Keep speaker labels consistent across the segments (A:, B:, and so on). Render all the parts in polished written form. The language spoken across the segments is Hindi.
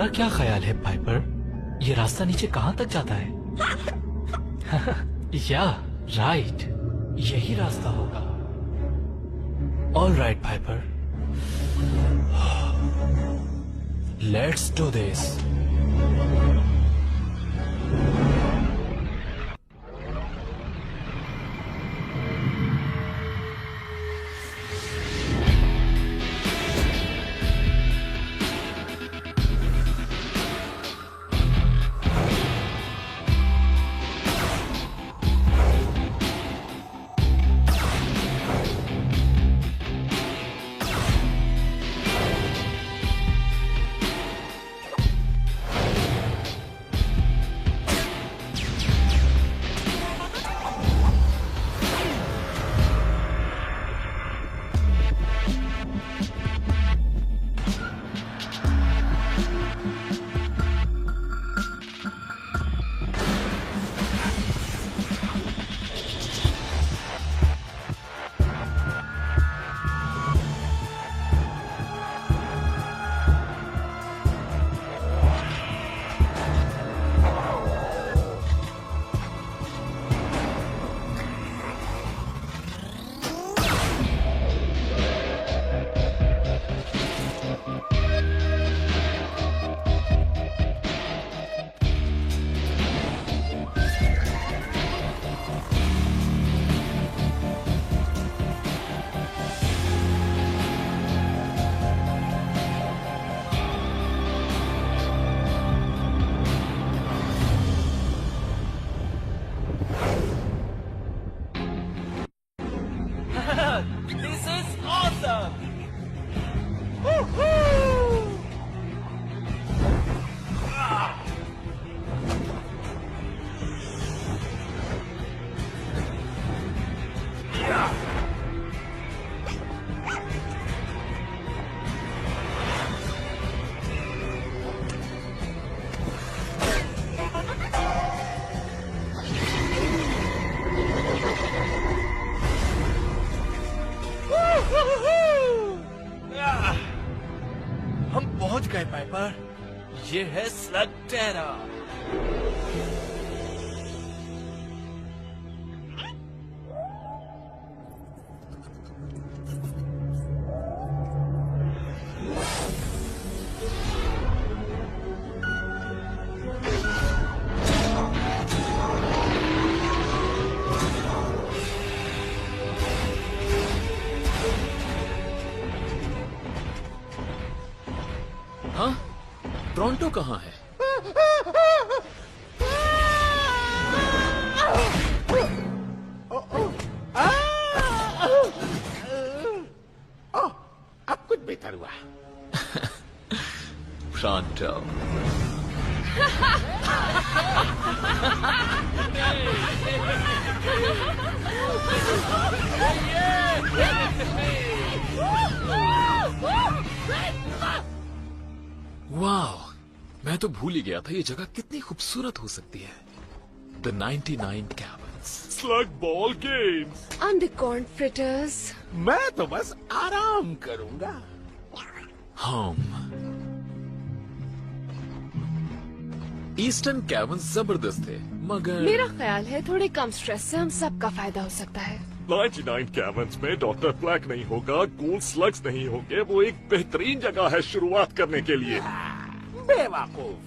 A: तुम्हारा क्या ख्याल है पाइपर, ये रास्ता नीचे कहाँ तक जाता है? या राइट, यही रास्ता होगा। All right Piper, let's do this. This is awesome! Woohoo! हम पहुंच गए पाइपर, ये है स्लग टेरा।
B: हाँ, टोरंटो कहाँ है?
C: अब कुछ बेहतर हुआ।
B: टोरंटो। वाह, मैं तो भूल ही गया था ये जगह कितनी खूबसूरत हो सकती है। The 99 Cabins,
C: slug ball games.
D: Undercorn fritters.
C: मैं तो बस आराम करूंगा।
B: हम ईस्टर्न कैवर्न्स जबरदस्त थे, मगर
D: मेरा ख्याल है थोड़े कम स्ट्रेस से हम सबका फायदा हो सकता है।
C: 99 कैवर्न्स में डॉक्टर ब्लैक नहीं होगा, गूल स्लग्स नहीं होंगे। वो एक बेहतरीन जगह है शुरुआत करने के लिए। बेवकूफ,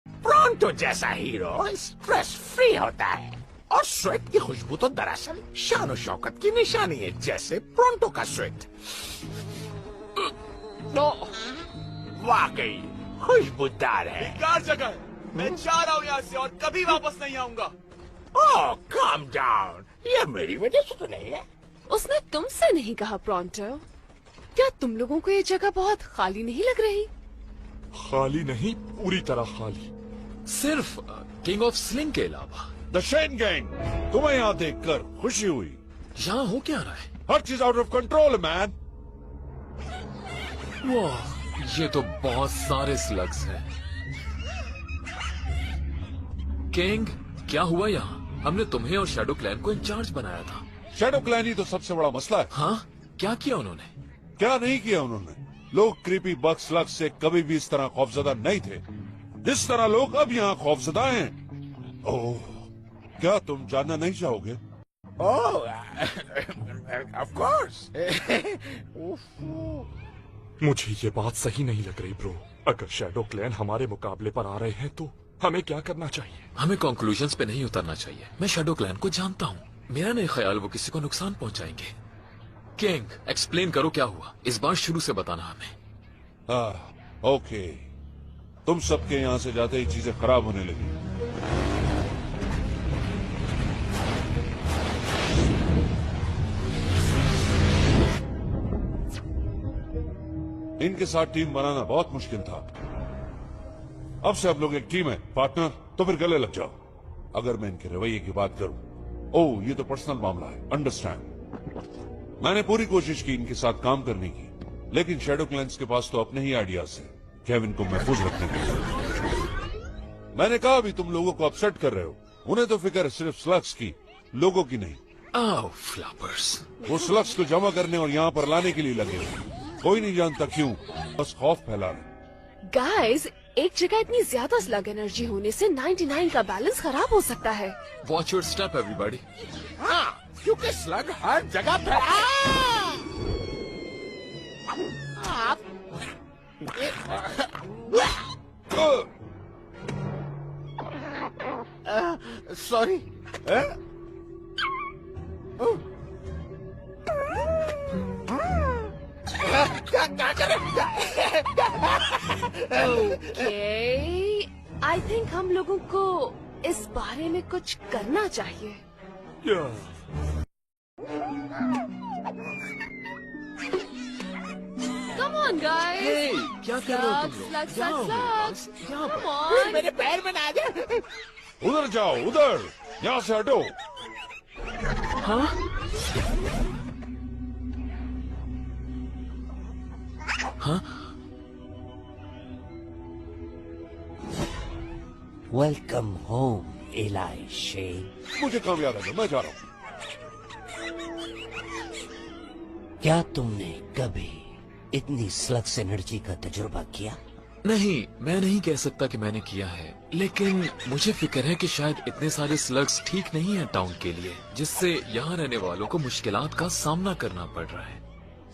C: टोरंटो जैसा हीरो स्ट्रेस फ्री होता है, और स्वेट की खुशबू तो दरअसल शान और शौकत की निशानी है, जैसे टोरंटो का स्वेट। वाकई खुशबूदार है।
E: बेकार जगह है, मैं जा रहा हूँ यहाँ से और कभी वापस नहीं आऊंगा।
C: ओह काम डाउन, ये मेरी वजह से तो नहीं है।
D: उसने तुमसे नहीं कहा टोरंटो। क्या तुम लोगों को ये जगह बहुत खाली नहीं लग रही?
E: खाली नहीं, पूरी तरह खाली।
B: सिर्फ किंग ऑफ स्लिंग के अलावा।
F: द शेन गैंग, तुम्हें यहाँ देखकर खुशी हुई।
B: यहाँ हो क्या रहा है?
F: हर चीज आउट ऑफ कंट्रोल मैन।
B: वाह, ये तो बहुत सारे स्लग्स हैं। किंग, क्या हुआ यहाँ? हमने तुम्हें और शैडो क्लैन को इंचार्ज बनाया था।
F: शैडो क्लैन ही तो सबसे बड़ा मसला है।
B: हाँ, क्या किया उन्होंने?
F: क्या नहीं किया उन्होंने? लोग क्रीपी बग स्लग से कभी भी इस तरह खौफजदा नहीं थे। जिस तरह लोग अब यहाँ खौफजदा हैं। ओह, क्या तुम जानना नहीं चाहोगे?
C: ओह, ऑफ कोर्स।
G: मुझे ये बात सही नहीं लग रही ब्रो। अगर शैडो क्लैन हमारे मुकाबले पर आ रहे हैं तो हमें क्या करना चाहिए?
B: हमें कंक्लूजन्स पे नहीं उतरना चाहिए। मैं शैडो क्लैन को जानता हूँ, मेरा नहीं ख्याल वो किसी को नुकसान पहुंचाएंगे। किंग, एक्सप्लेन करो क्या हुआ, इस बार शुरू से बताना हमें।
F: ओके, तुम सबके यहाँ से जाते ही चीजें खराब होने लगी। इनके साथ टीम बनाना बहुत मुश्किल था। अब से आप लोग एक टीम है, पार्टनर, तो फिर गले लग जाओ। अगर मैं इनके रवैये की बात करूं, ओह ये तो पर्सनल मामला है, अंडरस्टैंड। मैंने पूरी कोशिश की इनके साथ काम करने की, लेकिन शैडो क्लैंस के पास तो अपने ही आइडियाज हैं केविन को महफूज रखने के लिए। मैंने कहा भी तुम लोगों को अपसेट कर रहे हो। उन्हें तो फिक्र सिर्फ स्लग्स की, लोगों की नहीं।
B: आओ फ्लापर्स।
F: वो स्लग्स को जमा करने और यहाँ पर लाने के लिए लगे हुए। कोई नहीं जानता क्यों, बस खौफ फैला रहे।
D: गाइस, एक जगह इतनी ज्यादा स्लग एनर्जी होने से 99 का बैलेंस खराब हो सकता है।
B: Watch your step everybody.
C: हाँ, क्योंकि स्लग हर जगह फैला। सॉरी।
D: ओके, आई थिंक हम लोगों को इस बारे में कुछ करना चाहिए। Come on, guys.
B: Hey, क्या कर रहे हो तुम लोग?
D: Slugs,
B: जाओ
D: slugs,
B: मेरे
D: slugs.
B: पास। यहाँ पर।
D: Come on.
C: मेरे पैर में ना आ जाए।
F: उधर जाओ, उधर, यहाँ से हटो।
B: हाँ? हाँ?
H: Welcome home ally Shane.
F: मुझे काम याद आ गया, मैं जा रहा हूँ।
H: क्या तुमने कभी इतनी स्लग्स एनर्जी का तजुर्बा किया?
B: नहीं, मैं नहीं कह सकता कि मैंने किया है, लेकिन मुझे फिक्र है कि शायद इतने सारे स्लग्स ठीक नहीं है टाउन के लिए, जिससे यहाँ रहने वालों को मुश्किलात का सामना करना पड़ रहा है।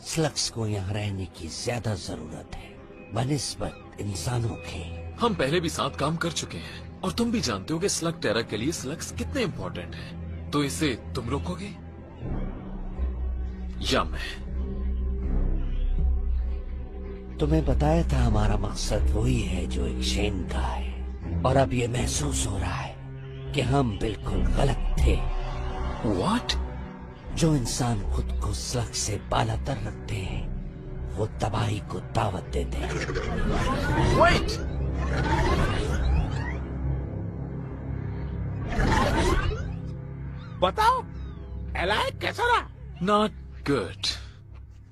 H: स्लग्स को यहाँ रहने की ज्यादा जरूरत है बनिस्बत इंसानों के।
B: हम पहले भी साथ काम कर चुके हैं और तुम भी जानते हो कि स्लग टेरा के लिए स्लग्स कितने इम्पोर्टेंट हैं। तो इसे तुम रोकोगे या मैं?
H: तुम्हें बताया था हमारा मकसद वही है जो एक शेन का है, और अब ये महसूस हो रहा है कि हम बिल्कुल गलत थे।
B: What?
H: जो इंसान खुद को स्लग से बालातर रखते हैं, वो तबाही को दावत देते हैं।
B: Wait!
C: बताओ, एलाई कैसा रहा?
B: Not good.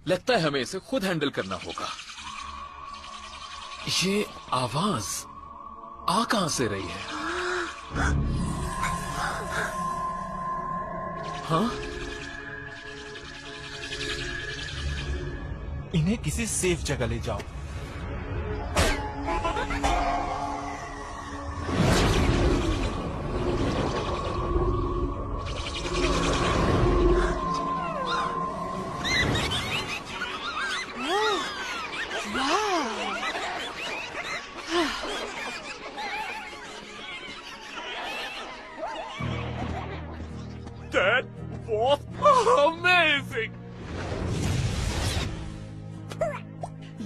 B: लगता है हमें इसे खुद हैंडल करना होगा। ये आवाज आ कहां से रही है? हाँ?
A: इन्हें किसी सेफ जगह ले जाओ।
G: That was amazing!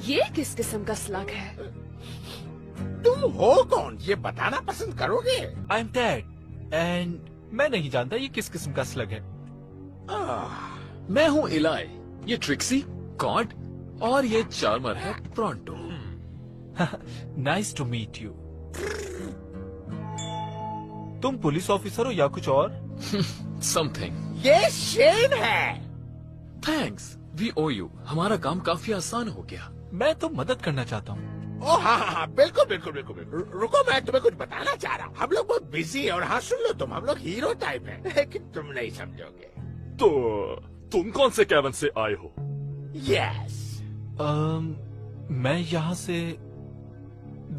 D: ये किस किस्म का स्लग है?
C: तुम हो कौन, ये बताना पसंद करोगे?
A: आई एम टेड एंड मैं नहीं जानता ये किस किस्म का स्लग है।
B: मैं हूँ इलाई, ये ट्रिक्सी, कॉड और ये चार्मर है Pronto.
A: Nice to meet you. तुम पुलिस ऑफिसर हो या कुछ और?
B: समथिंग।
C: ये शेन है।
B: Thanks, we owe you. हमारा काम काफी आसान हो गया।
A: मैं तो मदद करना चाहता हूँ।
C: ओह हाँ, बिल्कुल बिल्कुल बिल्कुल बिल्कुल। रुको, मैं तुम्हें कुछ बताना चाह रहा हूँ। हम लोग बहुत बिजी है और हाँ सुन लो तुम, हम लोग हीरो टाइप है, लेकिन तुम नहीं समझोगे।
G: तो तुम कौन से कैबिन से आए हो?
C: यस।
A: मैं यहाँ से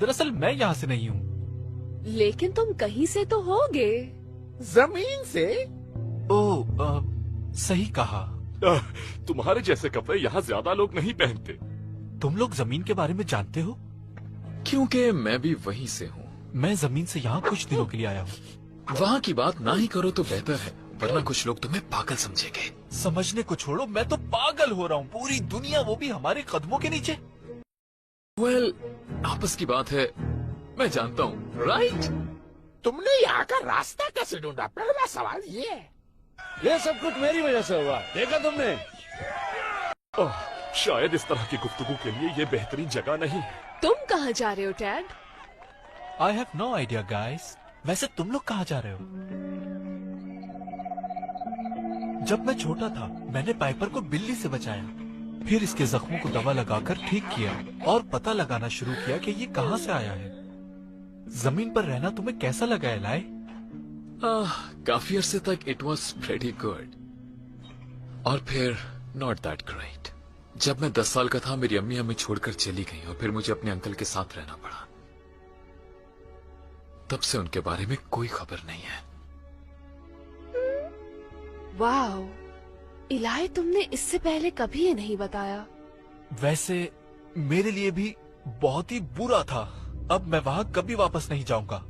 A: दरअसल मैं यहाँ से नहीं हूँ।
D: लेकिन तुम कहीं से तो होगे।
C: जमीन से?
A: ओह, सही कहा।
G: तुम्हारे जैसे कपड़े यहाँ ज्यादा लोग नहीं पहनते।
A: तुम लोग जमीन के बारे में जानते हो?
B: क्योंकि मैं भी वहीं से हूँ।
A: मैं जमीन से यहाँ कुछ दिनों के लिए आया हूँ।
B: वहाँ की बात ना ही करो तो बेहतर है, वरना कुछ लोग तुम्हें पागल समझेंगे।
A: समझने को छोड़ो, मैं तो पागल हो रहा हूँ। पूरी दुनिया, वो भी हमारे कदमों के नीचे।
B: वेल, आपस की बात है, मैं जानता हूँ, राइट?
C: तुमने यहाँ का रास्ता कैसे ढूंढा? पहला सवाल ये है।
H: ये सब कुछ मेरी वजह से हुआ, देखा तुमने?
G: शायद इस तरह की गुफ्तगू के लिए ये बेहतरीन जगह नहीं।
D: तुम कहाँ जा रहे हो Tad?
A: I have no idea guys. वैसे तुम लोग कहाँ जा रहे हो? जब मैं छोटा था, मैंने पाइपर को बिल्ली से बचाया, फिर इसके जख्मों को दवा लगाकर ठीक किया और पता लगाना शुरू किया कि ये कहाँ से आया है। जमीन पर रहना तुम्हें कैसा लगा है लाई?
B: काफी अरसे तक इट वॉज प्रेटी गुड, और फिर नॉट दैट ग्रेट। जब मैं 10 साल का था, मेरी अम्मी हमें छोड़कर चली गई और फिर मुझे अपने अंकल के साथ रहना पड़ा। तब से उनके बारे में कोई खबर नहीं है।
D: वाओ, इलाही, तुमने इससे पहले कभी ये नहीं बताया।
A: वैसे मेरे लिए भी बहुत ही बुरा था। अब मैं वहाँ कभी वापस नहीं जाऊंगा।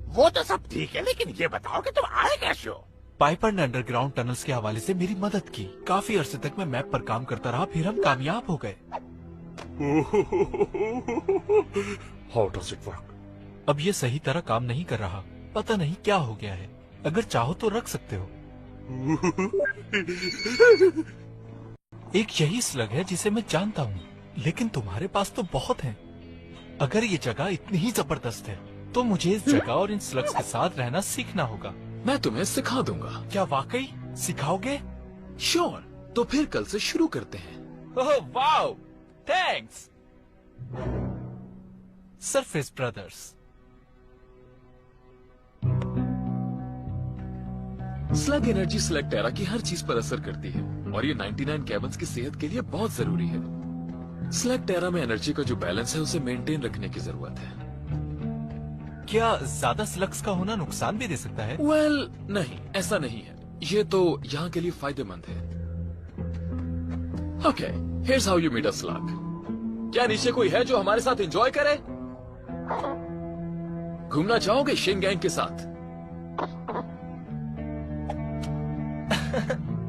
C: वो तो सब ठीक है, लेकिन ये बताओ कि तुम आए कैसे हो?
A: पाइपर ने अंडरग्राउंड टनल्स के हवाले से मेरी मदद की। काफी अरसे तक मैं मैप पर काम करता रहा, फिर हम कामयाब हो गए।
G: How does it work?
A: अब ये सही तरह काम नहीं कर रहा। पता नहीं क्या हो गया है। अगर चाहो तो रख सकते हो। एक यही स्लग है जिसे मैं जानता हूँ, लेकिन तुम्हारे पास तो बहुत हैं। अगर ये जगह इतनी ही जबरदस्त है, तो मुझे इस जगह और इन स्लग्स के साथ रहना सीखना होगा।
B: मैं तुम्हें सिखा दूंगा।
A: क्या वाकई सिखाओगे?
B: श्योर। तो फिर कल से शुरू करते हैं।
A: Oh wow, thanks surface brothers.
B: Slug energy Slugterra की हर चीज पर असर करती है, और ये 99 कैबन्स की सेहत के लिए बहुत जरूरी है। स्लग टेरा में एनर्जी का जो बैलेंस है, उसे मेंटेन रखने की जरूरत है।
A: क्या ज्यादा स्लग्स का होना नुकसान भी दे सकता है?
B: वेल, नहीं, ऐसा नहीं है। ये तो यहाँ के लिए फायदेमंद है। Okay, here's how you meet a slug. क्या नीचे कोई है जो हमारे साथ एंजॉय करे? घूमना चाहोगे शिन गैंग के साथ?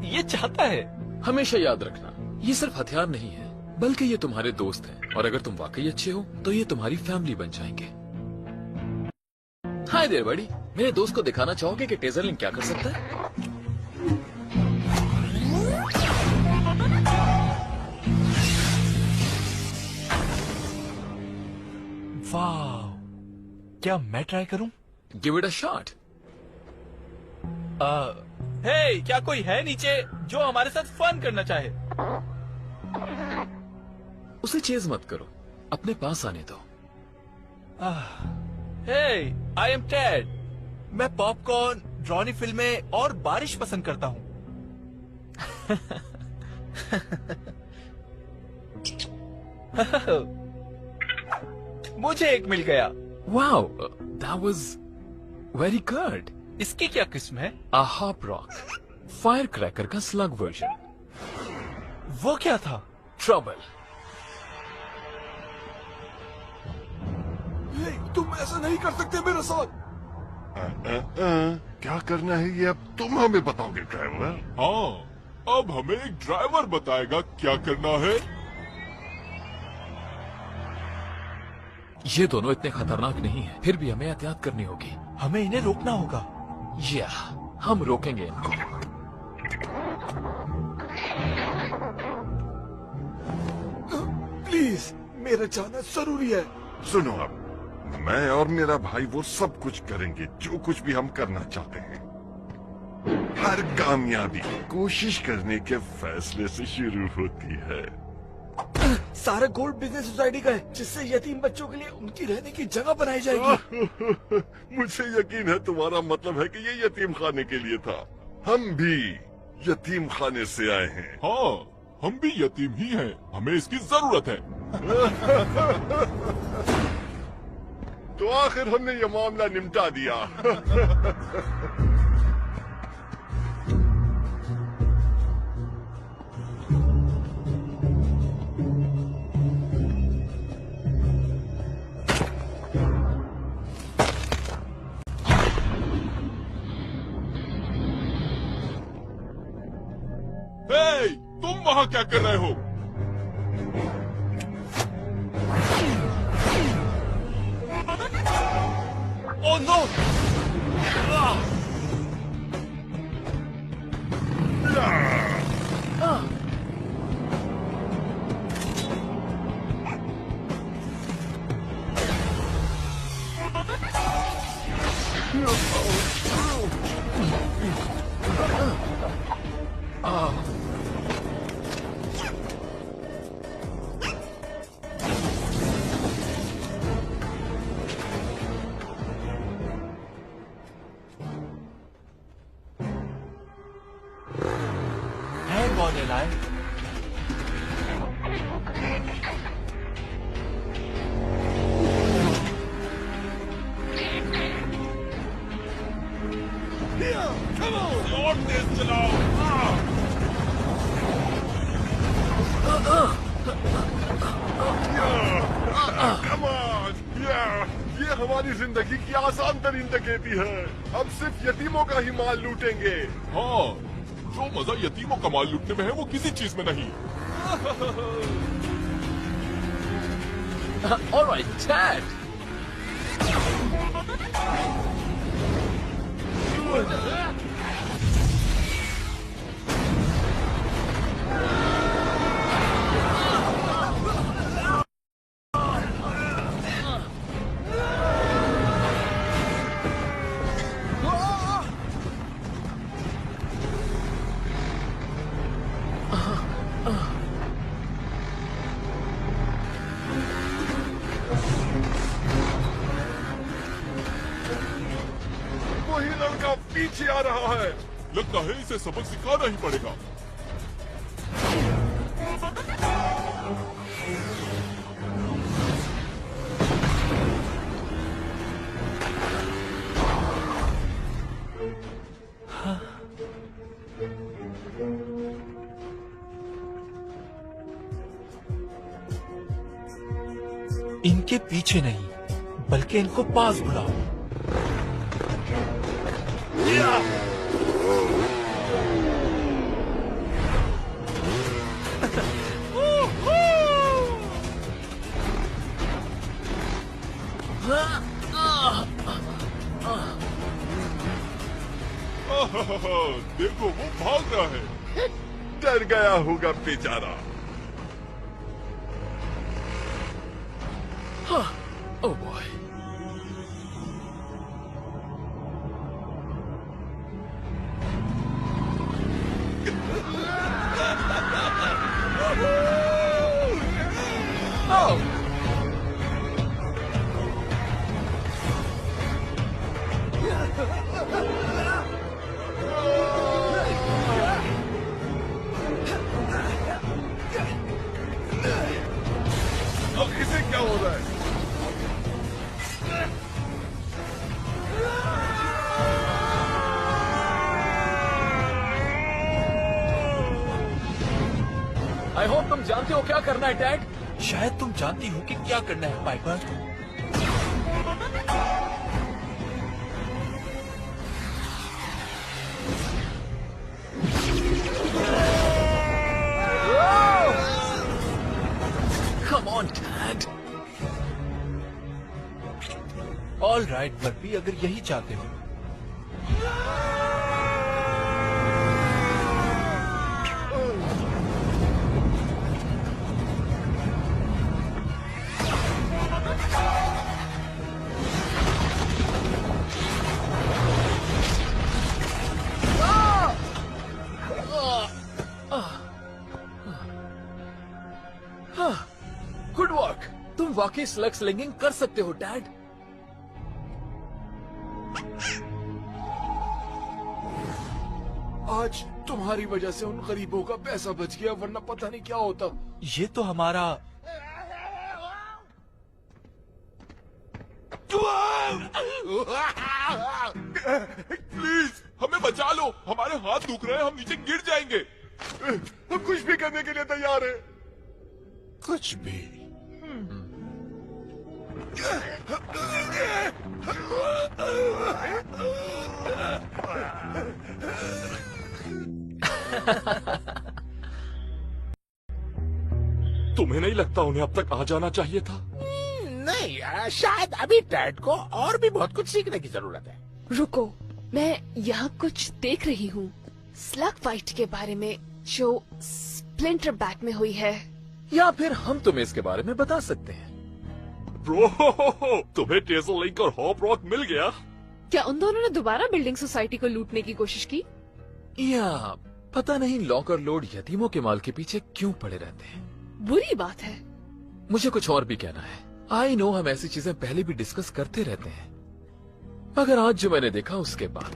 A: ये चाहता है।
B: हमेशा याद रखना, ये सिर्फ हथियार नहीं है, बल्कि ये तुम्हारे दोस्त हैं, और अगर तुम वाकई अच्छे हो तो ये तुम्हारी फैमिली बन जाएंगे। हाय देयर बड़ी, मेरे दोस्त को दिखाना चाहोगे कि टेजर लिंक क्या कर सकता है?
A: वाह, क्या मैं ट्राई करूं?
B: Give it a shot.
A: Hey, क्या कोई है नीचे जो हमारे साथ फन करना चाहे?
B: उसे चेज मत करो, अपने पास आने दो।
A: हे, आई एम टेड। मैं पॉपकॉर्न, ड्रॉनी फिल्में और बारिश पसंद करता हूँ। मुझे एक मिल गया।
B: Wow, that was very good.
A: इसकी क्या किस्म है?
B: अ हॉप रॉक, फायर क्रैकर का स्लग वर्जन।
A: वो क्या था?
B: ट्रबल।
C: तुम ऐसा नहीं कर सकते मेरे साथ।
F: क्या करना है ये अब तुम हमें बताओगे ड्राइवर?
I: हाँ, अब हमें एक ड्राइवर बताएगा क्या करना है।
B: ये दोनों इतने खतरनाक नहीं है, फिर भी हमें एहतियात करनी होगी।
A: हमें इन्हें रोकना होगा।
B: या, हम रोकेंगे इनको।
C: प्लीज, मेरा जाना जरूरी है।
I: सुनो, अब मैं और मेरा भाई वो सब कुछ करेंगे जो कुछ भी हम करना चाहते हैं। हर कामयाबी कोशिश करने के फैसले से शुरू होती है।
C: सारा गोल्ड बिजनेस सोसाइटी का है, जिससे यतीम बच्चों के लिए उनकी रहने की जगह बनाई जाएगी।
I: मुझे यकीन है तुम्हारा मतलब है कि ये यतीम खाने के लिए था। हम भी यतीम खाने से आए हैं।
J: हाँ, हम भी यतीम ही हैं, हमें इसकी जरूरत है।
I: तो आखिर हमने ये मामला निपटा दिया।
F: हे, तुम वहां क्या कर रहे हो?
A: Oh no! Hang on, Eli.
F: और तेज चलाओ।
I: Come on! ये हमारी जिंदगी की आसान तरीन डकैती है। अब सिर्फ यतीमों का ही माल लूटेंगे।
F: हाँ, जो मजा यतीमों का माल लूटने में है वो किसी चीज में नहीं।
B: All right, Dad.
I: वही लड़का पीछे आ रहा है।
F: लगता है इसे सबक सिखाना ही पड़ेगा।
A: इनके पीछे नहीं, बल्कि इनको पास बुलाओ।
F: देखो वो भाग रहा है।
I: डर गया होगा बेचारा।
B: Oh boy. Oh!
I: अब इसे क्या हो रहा है?
B: I hope तुम जानते हो क्या करना है, डैड।
A: शायद तुम जानती हो कि क्या करना है, Piper.
B: Come on, Dad.
A: All right Burpy, अगर यही चाहते हो।
B: Good work. तुम वाकई स्लग स्लिंगिंग कर सकते हो, डैड।
G: आज तुम्हारी वजह से उन गरीबों का पैसा बच गया, वरना पता नहीं क्या होता।
A: ये तो हमारा
G: प्लीज हमें बचा लो, हमारे हाथ दुख रहे हैं, हम नीचे गिर जाएंगे।
C: हम कुछ भी करने के लिए तैयार हैं।
I: कुछ भी।
G: तुम्हें नहीं लगता उन्हें अब तक आ जाना चाहिए था?
E: नहीं, शायद अभी डैड को और भी बहुत कुछ सीखने की जरूरत है।
D: रुको, मैं यहाँ कुछ देख रही हूँ स्लग फाइट के बारे में जो स्प्लिंटर बैक में हुई है।
B: या फिर हम तुम्हें इसके बारे में बता सकते हैं।
C: ब्रो, तुम्हें टेजर लिंक और हॉप रॉक मिल गया?
D: क्या उन दोनों ने दोबारा बिल्डिंग सोसाइटी को लूटने की कोशिश की?
B: या पता नहीं लॉक और लोड यतीमों के माल के पीछे क्यों पड़े रहते हैं।
D: बुरी बात है।
B: मुझे कुछ और भी कहना है। आई नो हम ऐसी चीजें पहले भी डिस्कस करते रहते हैं, मगर आज जो मैंने देखा उसके बाद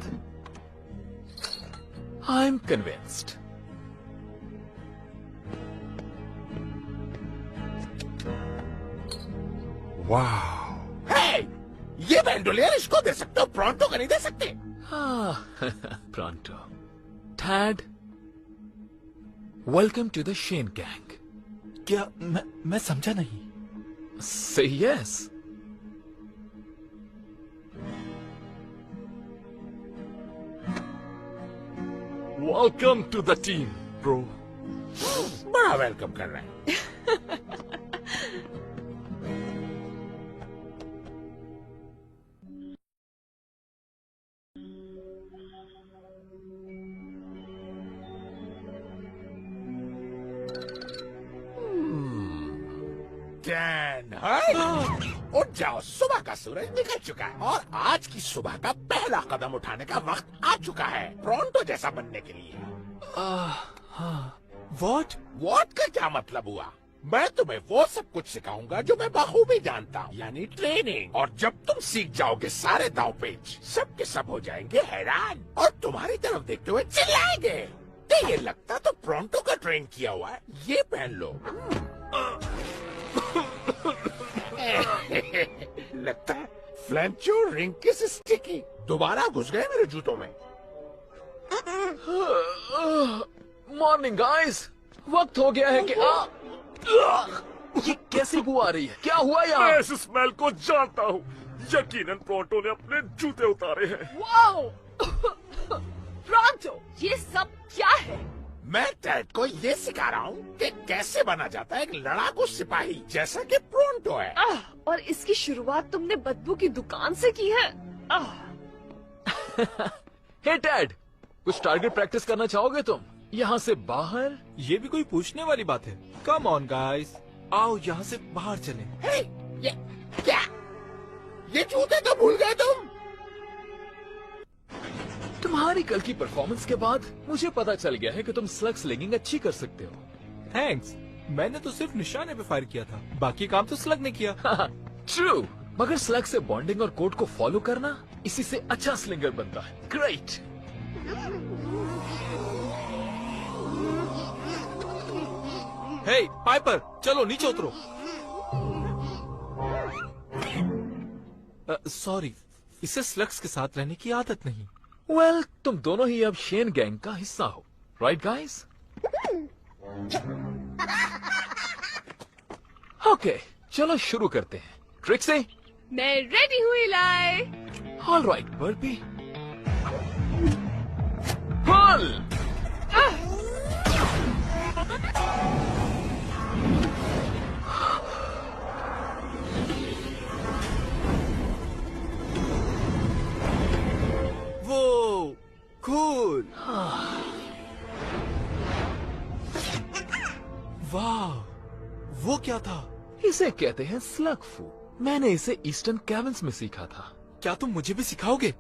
B: आई एम कन्विंस्ड।
E: वाह, ये बैंडोलियर इसको दे सकते हो, प्रॉन्टो को नहीं दे सकते।
B: Pronto. Tad, welcome to the Shane gang.
A: क्या मैं समझा नहीं।
B: Say yes.
C: Welcome to the team, bro.
E: बड़ा वेलकम कर रहे हैं। उठ जाओ, सुबह का सूरज निकल चुका है और आज की सुबह का पहला कदम उठाने का वक्त आ चुका है प्रॉन्टो जैसा बनने के लिए। वॉट का क्या मतलब हुआ? मैं तुम्हें वो सब कुछ सिखाऊंगा जो मैं बखूबी जानता हूँ, यानी ट्रेनिंग। और जब तुम सीख जाओगे सारे दांव पेच, सब के सब हो जाएंगे हैरान और तुम्हारी तरफ देखते हुए चिल्लाएंगे। तो ये लगता तो प्रॉन्टो का ट्रेन किया हुआ है, ये पहन लो। लगता है फ्लेंचो रिंग किस स्टिकी दोबारा घुस गए मेरे जूतों में।
B: मॉर्निंग गाइस, वक्त हो गया है कि ये कैसी बू आ रही है? क्या हुआ
C: मैं
B: यहाँ?
C: इस स्मेल को जानता हूँ। यकीनन प्रॉन्टो ने अपने जूते उतारे हैं।
D: वाओ! प्रॉन्टो, ये सब क्या है?
E: मैं टैड को ये सिखा रहा हूँ कि कैसे बना जाता है एक लड़ाकू सिपाही जैसा कि प्रॉन्टो है।
D: और इसकी शुरुआत तुमने बदबू की दुकान से की है।
B: हे डैड, कुछ टारगेट प्रैक्टिस करना चाहोगे तुम? यहाँ से बाहर?
A: ये भी कोई पूछने वाली बात है। कम ऑन गाइस, आओ यहाँ से बाहर चलें।
E: हे, ये क्या? ये जूते तो भूल गए तुम?
B: तुम्हारी कल की परफॉर्मेंस के बाद मुझे पता चल गया है कि तुम स्लग स्लिंगिंग अच्छी कर सकते हो।
A: थैंक्स, मैंने तो सिर्फ निशाने पे फायर किया था, बाकी काम तो स्लग ने किया।
B: ट्रू, मगर स्लग से बॉन्डिंग और कोड को फॉलो करना, इसी से अच्छा स्लिंगर बनता है। ग्रेट।
A: हे पाइपर, चलो नीचे उतरो। सॉरी, इसे स्लग्स के साथ रहने की आदत नहीं।
B: वेल, तुम दोनों ही अब शेन गैंग का हिस्सा हो, राइट गाइस? ओके, चलो शुरू करते हैं। ट्रिक्सी?
D: मैं रेडी हूँ Eli.
B: All right Burpy. Pull!
A: वो कूल। वाह, वो क्या था?
B: इसे कहते हैं स्लग फू। मैंने इसे ईस्टर्न कैबिन्स में सीखा था।
A: क्या तुम मुझे भी सिखाओगे?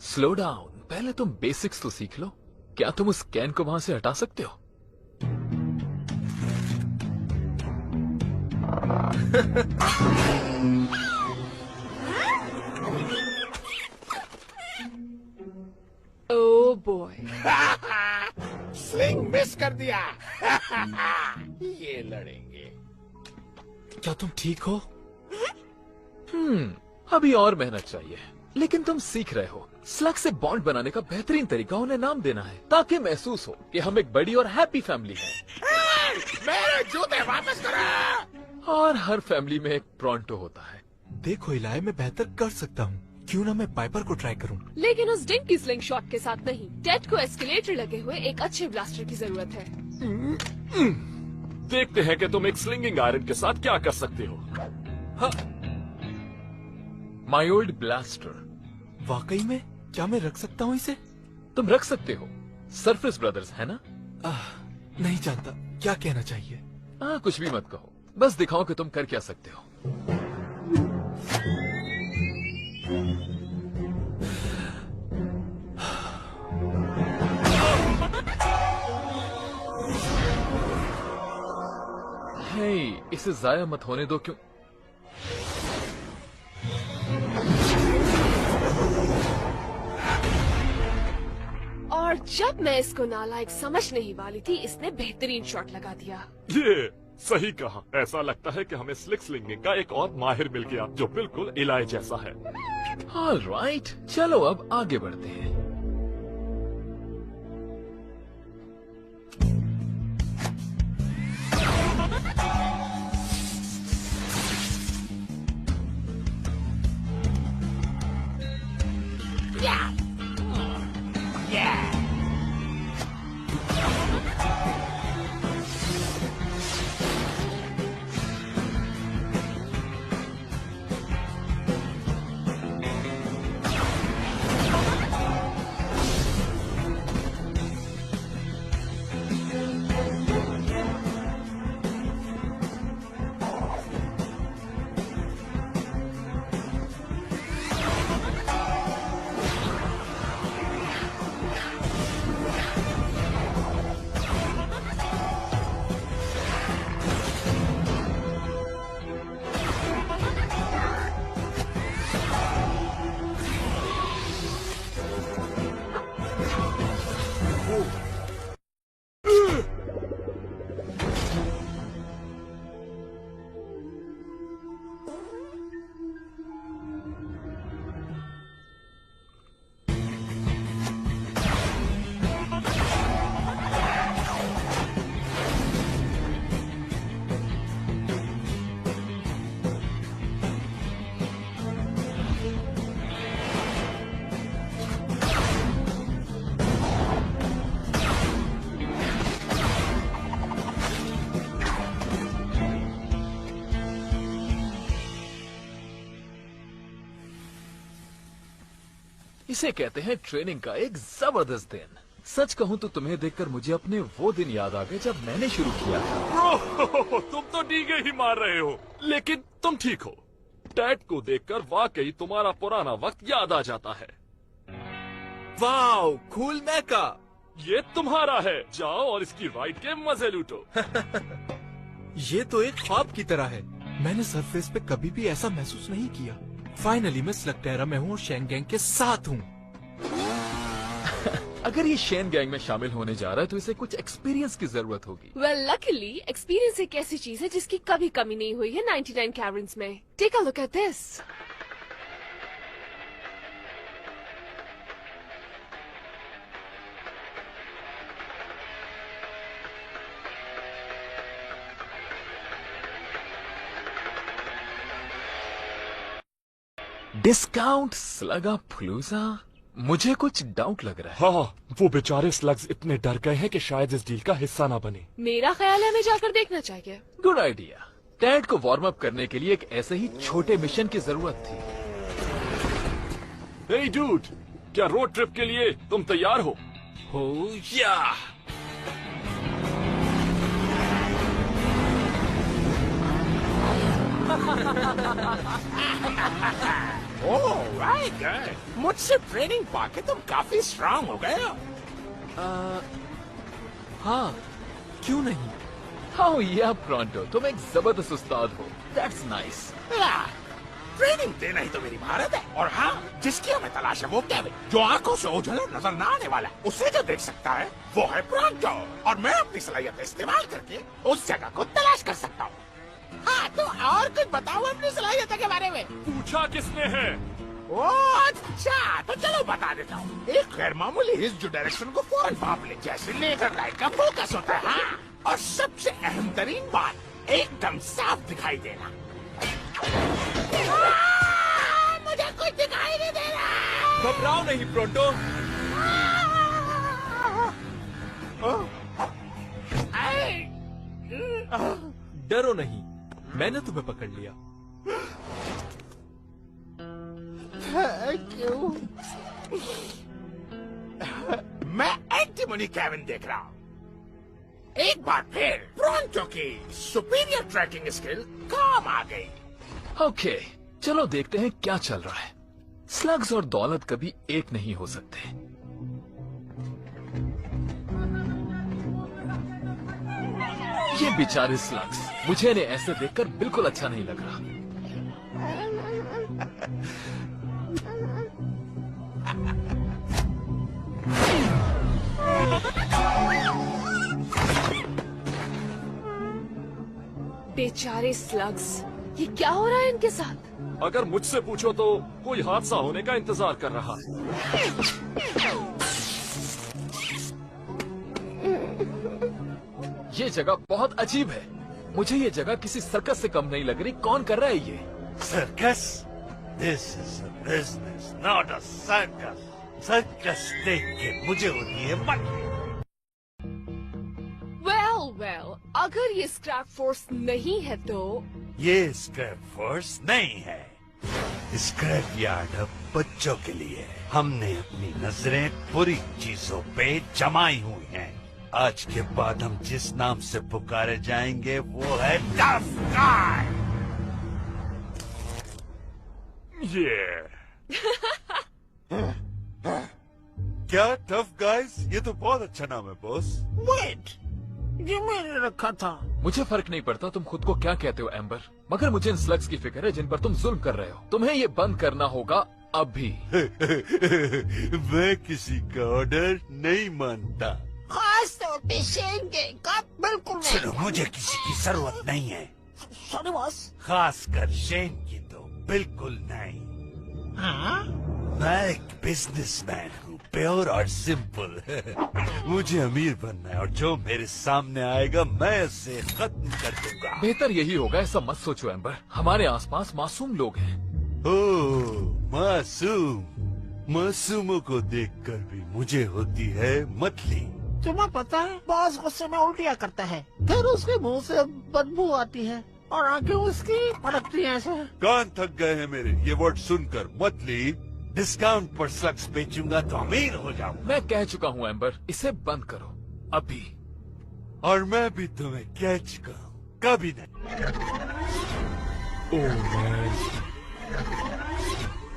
B: स्लो डाउन, पहले तुम बेसिक्स तो सीख लो। क्या तुम उस कैन को वहां से हटा सकते हो?
D: ओह बॉय,
E: स्लिंग मिस कर दिया। ये लड़ेंगे।
A: क्या तुम ठीक हो?
B: अभी और मेहनत चाहिए। लेकिन तुम सीख रहे हो। स्लग से बॉन्ड बनाने का बेहतरीन तरीका उन्हें नाम देना है, ताकि महसूस हो कि हम एक बड़ी और हैप्पी फैमिली हैं।
E: मेरे जूते वापस करो।
B: और हर फैमिली में एक प्रॉन्टो होता है।
A: देखो इलाय, मैं बेहतर कर सकता हूँ। क्यों ना मैं पाइपर को ट्राई करूँ?
D: लेकिन उस डिंक की स्लिंग शॉट के साथ नहीं। टेड को एस्केलेटर लगे हुए एक अच्छे ब्लास्टर की जरूरत है।
C: देखते हैं कि तुम एक स्लिंगिंग आयरन के साथ क्या कर सकते हो।
B: My old blaster.
A: वाकई में? क्या मैं रख सकता हूँ इसे?
B: तुम रख सकते हो। सरफेस ब्रदर्स है ना?
A: नहीं जानता क्या कहना चाहिए।
B: कुछ भी मत कहो, बस दिखाओ कि तुम कर क्या सकते हो। हे, इसे जाया मत होने दो। क्यों?
D: और जब मैं इसको नालायक समझ नहीं वाली थी, इसने बेहतरीन शॉट लगा दिया।
C: ये सही कहा। ऐसा लगता है कि हमें स्लिक स्लिंगिंग का एक और माहिर मिल गया जो बिल्कुल इलाय जैसा है।
B: ऑलराइट, चलो अब आगे बढ़ते हैं। इसे कहते हैं ट्रेनिंग का एक जबरदस्त दिन। सच कहूं तो तुम्हें देखकर मुझे अपने वो दिन याद आ गए जब मैंने शुरू किया था।
C: ब्रो, तुम तो डीगे ही मार रहे हो, लेकिन तुम ठीक हो। टैड को देखकर वाकई तुम्हारा पुराना वक्त याद आ जाता है।
A: वाओ, कूल मैका।
C: ये तुम्हारा है, जाओ और इसकी राइड के मजे लूटो।
A: ये तो एक ख्वाब की तरह है। मैंने सरफेस पे कभी भी ऐसा महसूस नहीं किया। फाइनली मैं स्लगटेरा में हूँ और शेन गैंग के साथ हूँ।
B: अगर ये शेन गैंग में शामिल होने जा रहा है तो इसे कुछ एक्सपीरियंस की जरूरत होगी।
D: वेल लकीली एक्सपीरियंस एक ऐसी चीज है जिसकी कभी कमी नहीं हुई है 99 कैबिन्स में। Take a look at this.
B: Discount स्लगा फलूजा। मुझे कुछ डाउट लग रहा है।
G: हाँ, वो बेचारे स्लग्स इतने डर गए हैं कि शायद इस डील का हिस्सा ना बने।
D: मेरा ख्याल है हमें जाकर देखना चाहिए।
B: Good idea. टैड को वार्म अप करने के लिए एक ऐसे ही छोटे मिशन की जरूरत थी।
C: हे डूड, क्या रोड ट्रिप के लिए तुम तैयार हो?
A: हो या।
E: राइट, मुझसे ट्रेनिंग पाके तुम काफी स्ट्रांग हो गए हो।
A: हाँ, क्यों नहीं।
B: हाउ या प्रॉन्टो, तुम एक जबरदस्त उस्ताद हो। That's nice.
E: ट्रेनिंग देना ही तो मेरी महारत है। और हाँ, जिसकी हमें तलाश है वो केविन, जो आंखों से ओझल और नजर ना आने वाला। उसे जो देख सकता है वो है प्रॉन्टो, और मैं अपनी सलाहियत इस्तेमाल करके उस जगह को तलाश कर सकता हूँ। हाँ, तो और कुछ बताओ अपनी सलाहियत के बारे में।
C: पूछा किसने है?
E: ओ अच्छा, तो चलो बता देता हूँ। एक गैर मामूली हिस्स जो डायरेक्शन को फौरन भाप ले, जैसे लेजर लाइट का फोकस होता है। हाँ? और सबसे अहम तरीन बात, एकदम साफ दिखाई देना। मुझे कुछ दिखाई नहीं दे रहा।
A: घबराओ नहीं प्रोटो। डरो नहीं, मैंने तुम्हें पकड़ लिया।
E: Thank you. मैं एंटीमनी केविन देख रहा हूँ। एक बार फिर प्रोंटो की सुपीरियर ट्रैकिंग स्किल काम आ गई।
B: ओके, चलो देखते हैं क्या चल रहा है। स्लग्स और दौलत कभी एक नहीं हो सकते। ये बेचारे स्लग्स, मुझे इन्हें ऐसे देखकर बिल्कुल अच्छा नहीं लग रहा।
D: बेचारे स्लग्स, ये क्या हो रहा है इनके साथ?
G: अगर मुझसे पूछो तो कोई हादसा होने का इंतजार कर रहा है।
B: ये जगह बहुत अजीब है। मुझे ये जगह किसी सर्कस से कम नहीं लग रही। कौन कर रहा है ये?
H: Circus? This is a business, not a circus. Circus देख के मुझे होती है मत।
D: वेल, अगर ये स्क्रैप फोर्स नहीं है तो
H: ये स्क्रैप फोर्स नहीं है। स्क्रैप यार्ड अब बच्चों के लिए है। हमने अपनी नजरें बुरी चीजों पे जमाई हुई हैं। आज के बाद हम जिस नाम से पुकारे जाएंगे वो है टफ गाय। क्या टफ गाइस? ये तो बहुत अच्छा नाम है बॉस।
E: वेट, ये मैंने रखा था।
B: मुझे फर्क नहीं पड़ता तुम खुद को क्या कहते हो एम्बर, मगर मुझे इन स्लग्स की फिक्र है जिन पर तुम जुल्म कर रहे हो। तुम्हें ये बंद करना होगा अभी।
H: मैं किसी का ऑर्डर नहीं मानता।
E: खास तौर पे शेन के का बिल्कुल नहीं।
H: सुनो, मुझे किसी की जरूरत नहीं है।
E: Sorry boss.
H: खासकर शेन की तो बिल्कुल नहीं।
E: हाँ?
H: मैं एक बिजनेसमैन हूँ, प्योर और सिंपल। मुझे अमीर बनना है और जो मेरे सामने आएगा मैं उसे खत्म कर दूंगा।
B: बेहतर यही होगा, ऐसा मत सोचो एम्बर। हमारे आसपास मासूम लोग हैं।
H: ओह, मासूम। मासूमों को देखकर भी मुझे होती है मतली।
E: तुम्हें पता है, बॉस गुस्से में उल्टियाँ करता है, फिर उसके मुंह से बदबू आती है और आंखें उसकी फड़कती हैं ऐसे।
H: कान थक गए हैं मेरे ये वर्ड सुनकर। मतली, डिस्काउंट पर स्लग्स बेचूंगा तो अमीर हो जाऊंगा।
B: मैं कह चुका हूँ एम्बर, इसे बंद करो अभी।
H: और मैं भी तुम्हें कह चुका हूँ, कभी नहीं।
G: ओह मैन,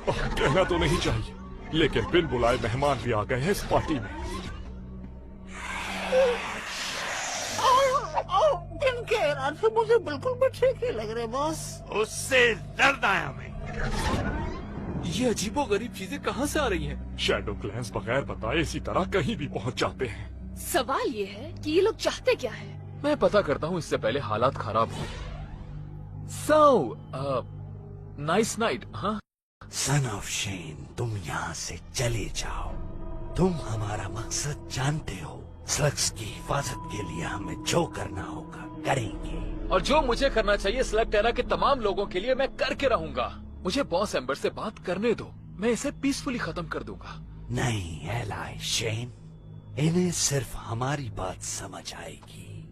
G: कहना तो नहीं चाहिए, लेकिन बिन बुलाए मेहमान भी आ गए हैं इस पार्टी में।
E: इनके इरादे मुझे बिल्कुल भी ठीक नहीं लग रहे बॉस।
H: उससे डरना है हमें।
A: ये अजीबोगरीब चीजें कहाँ से आ रही हैं?
G: शैडो क्लैंस बगैर बताए इसी तरह कहीं भी पहुंच जाते हैं।
D: सवाल ये है कि ये लोग चाहते क्या है?
B: मैं पता करता हूँ इससे पहले हालात खराब हो। Nice night. हाँ,
H: सन ऑफ शेन, तुम यहाँ से चले जाओ। तुम हमारा मकसद जानते हो। स्लग्स की हिफाजत के लिए हमें जो करना होगा करेंगे।
B: और जो मुझे करना चाहिए स्लग टेरा के तमाम लोगों के लिए मैं करके रहूंगा। मुझे बॉस एम्बर से बात करने दो, मैं इसे पीसफुली खत्म कर दूंगा।
H: नहीं एलाई शेन, इन्हें सिर्फ हमारी बात समझ आएगी।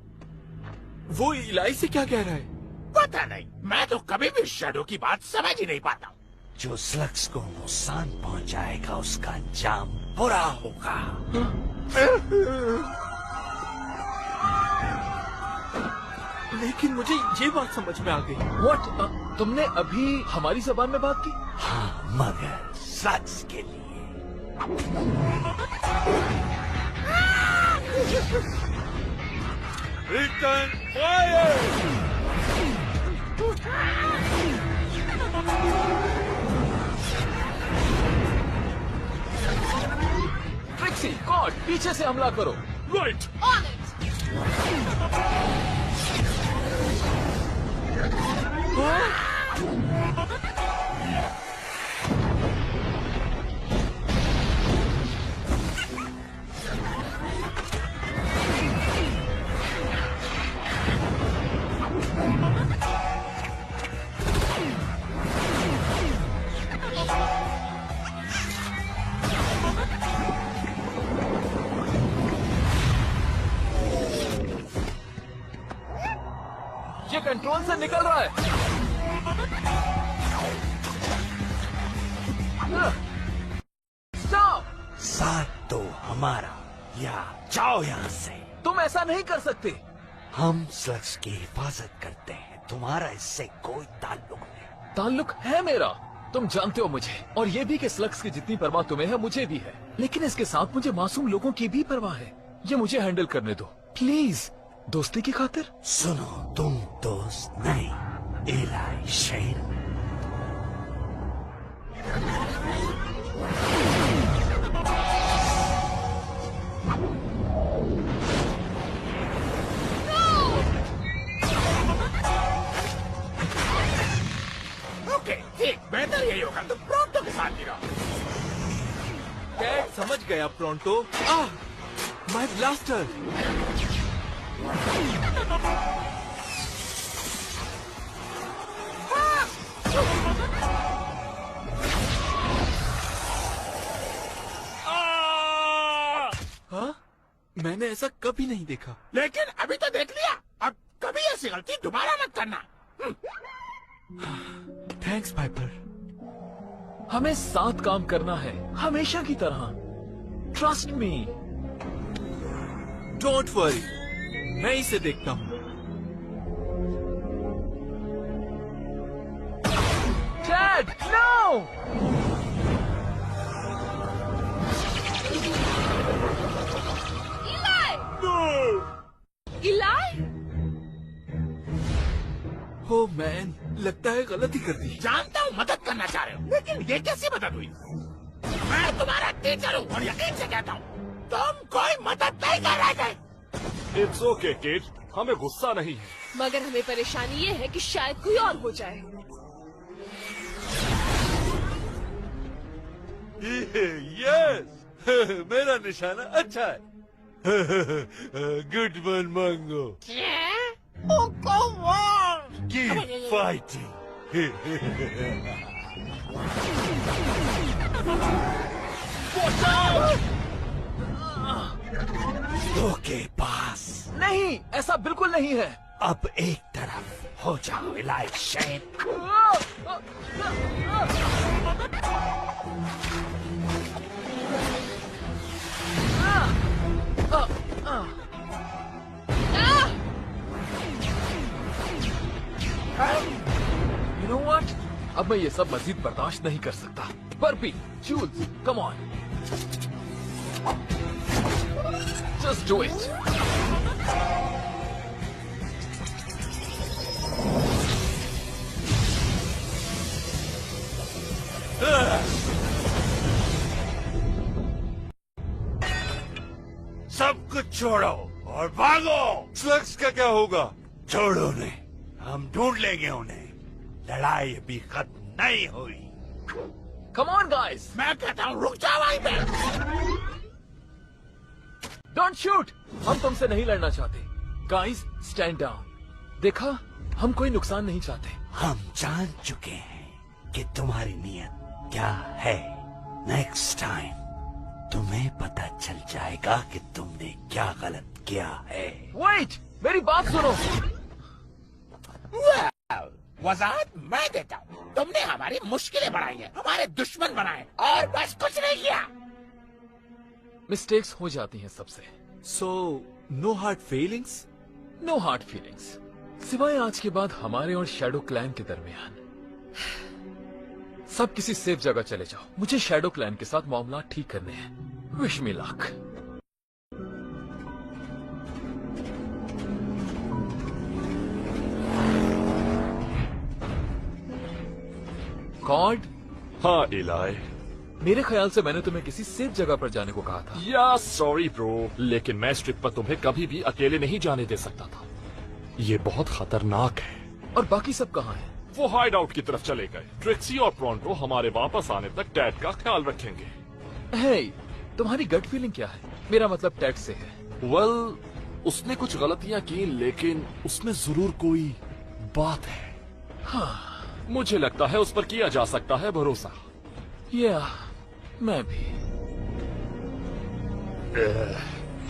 A: वो इलाई से क्या कह रहा है?
E: पता नहीं, मैं तो कभी भी शैडो की बात समझ ही नहीं पाता।
H: जो स्लग्स को नुकसान पहुंचाएगा उसका अंजाम बुरा होगा।
A: लेकिन मुझे ये बात समझ में आ गई।
B: व्हाट? तुमने अभी हमारी जबान में बात की?
H: हाँ, मगर स्लग्स के लिए। Return fire!
B: ट्रिक्सी, कॉड, पीछे से हमला करो।
G: राइट।
B: कंट्रोल से निकल रहा है। स्टॉप!
H: साथ तो हमारा, या जाओ यहाँ से।
B: तुम ऐसा नहीं कर सकते।
H: हम स्लग्स की हिफाजत करते हैं, तुम्हारा इससे कोई ताल्लुक नहीं।
B: ताल्लुक है मेरा, तुम जानते हो मुझे, और ये भी कि स्लग्स की जितनी परवाह तुम्हें है मुझे भी है, लेकिन इसके साथ मुझे मासूम लोगों की भी परवाह है। ये मुझे हैंडल करने दो प्लीज, दोस्ती की खातिर।
H: सुनो, तुम दोस्त नहीं, इलाई शेर।
E: ओके ठीक, बेहतर यही होगा तुम प्रोंटो के साथ गिरो।
A: कैट समझ गया प्रोंटो। My blaster. हाँ? मैंने ऐसा कभी नहीं देखा।
E: लेकिन अभी तो देख लिया, अब कभी ऐसी गलती दोबारा मत करना।
A: Thanks Piper.
B: हमें साथ काम करना है, हमेशा की तरह। Trust me.
A: डोंट वरी, मैं इसे देखता हूँ।
B: Dad, no!
D: Eli?
A: Oh man, लगता है गलती कर दी।
E: जानता हूँ मदद करना चाह रहे हो, लेकिन ये कैसी मदद हुई? मैं तुम्हारा टीचर हूँ और यकीन से कहता हूँ तुम कोई मदद नहीं कर रहे थे।
G: इट्स ओके किड, हमें गुस्सा नहीं है।
D: मगर हमें परेशानी ये है कि शायद कोई और हो जाए।
H: यस, मेरा निशाना अच्छा है। गुड वन मांगो। Keep fighting. दो के पास
B: नहीं, ऐसा बिल्कुल नहीं है।
H: अब एक तरफ हो जाओ इलाई शेर।
B: You know what? अब मैं ये सब मजीद बर्दाश्त नहीं कर सकता। Burpee, Jules, come on, just do it.
H: सब कुछ छोड़ो और भागो। स्लग्स का क्या होगा? छोड़ो उन्हें, हम ढूंढ लेंगे उन्हें। लड़ाई अभी खत्म नहीं हुई।
B: कम ऑन गाइस,
E: मैं कहता हूँ रुक जाओ वहीं पे।
B: Don't shoot. हम तुमसे नहीं लड़ना चाहते। Guys, stand down. देखा, हम कोई नुकसान नहीं चाहते।
H: हम जान चुके हैं कि तुम्हारी नीयत क्या है। नेक्स्ट टाइम तुम्हें पता चल जाएगा कि तुमने क्या गलत किया है।
B: वेट, मेरी बात सुनो।
E: वजाहत मैं देता हूँ। तुमने हमारी मुश्किलें बढ़ाई हैं, हमारे दुश्मन बनाए और बस कुछ नहीं किया।
B: मिस्टेक्स हो जाती हैं सबसे।
A: So no hard feelings?
B: No hard feelings, सिवाय आज के बाद हमारे और शैडो क्लैन के दरमियान। सब किसी सेफ जगह चले जाओ। मुझे शैडो क्लैन के साथ मामला ठीक करने हैं। Wish me luck. कॉर्ड?
G: हाँ इलाई।
B: मेरे ख्याल से मैंने तुम्हें किसी सेफ जगह पर जाने को कहा था।
G: या सॉरी ब्रो, लेकिन मैं इस ट्रिप पर तुम्हें कभी भी अकेले नहीं जाने दे सकता था। ये बहुत खतरनाक है।
B: और बाकी सब कहाँ हैं?
G: वो हाइड आउट की तरफ चले गए। ट्रिक्सी और प्रोंटो हमारे वापस आने तक टैड का ख्याल रखेंगे।
B: हे, तुम्हारी गट फीलिंग क्या है? मेरा मतलब टैड से है।
G: वेल, उसने कुछ गलतियां की, लेकिन उसमें जरूर कोई बात है।
B: हाँ,
G: मुझे लगता है उस पर किया जा सकता है भरोसा।
B: या मैं भी।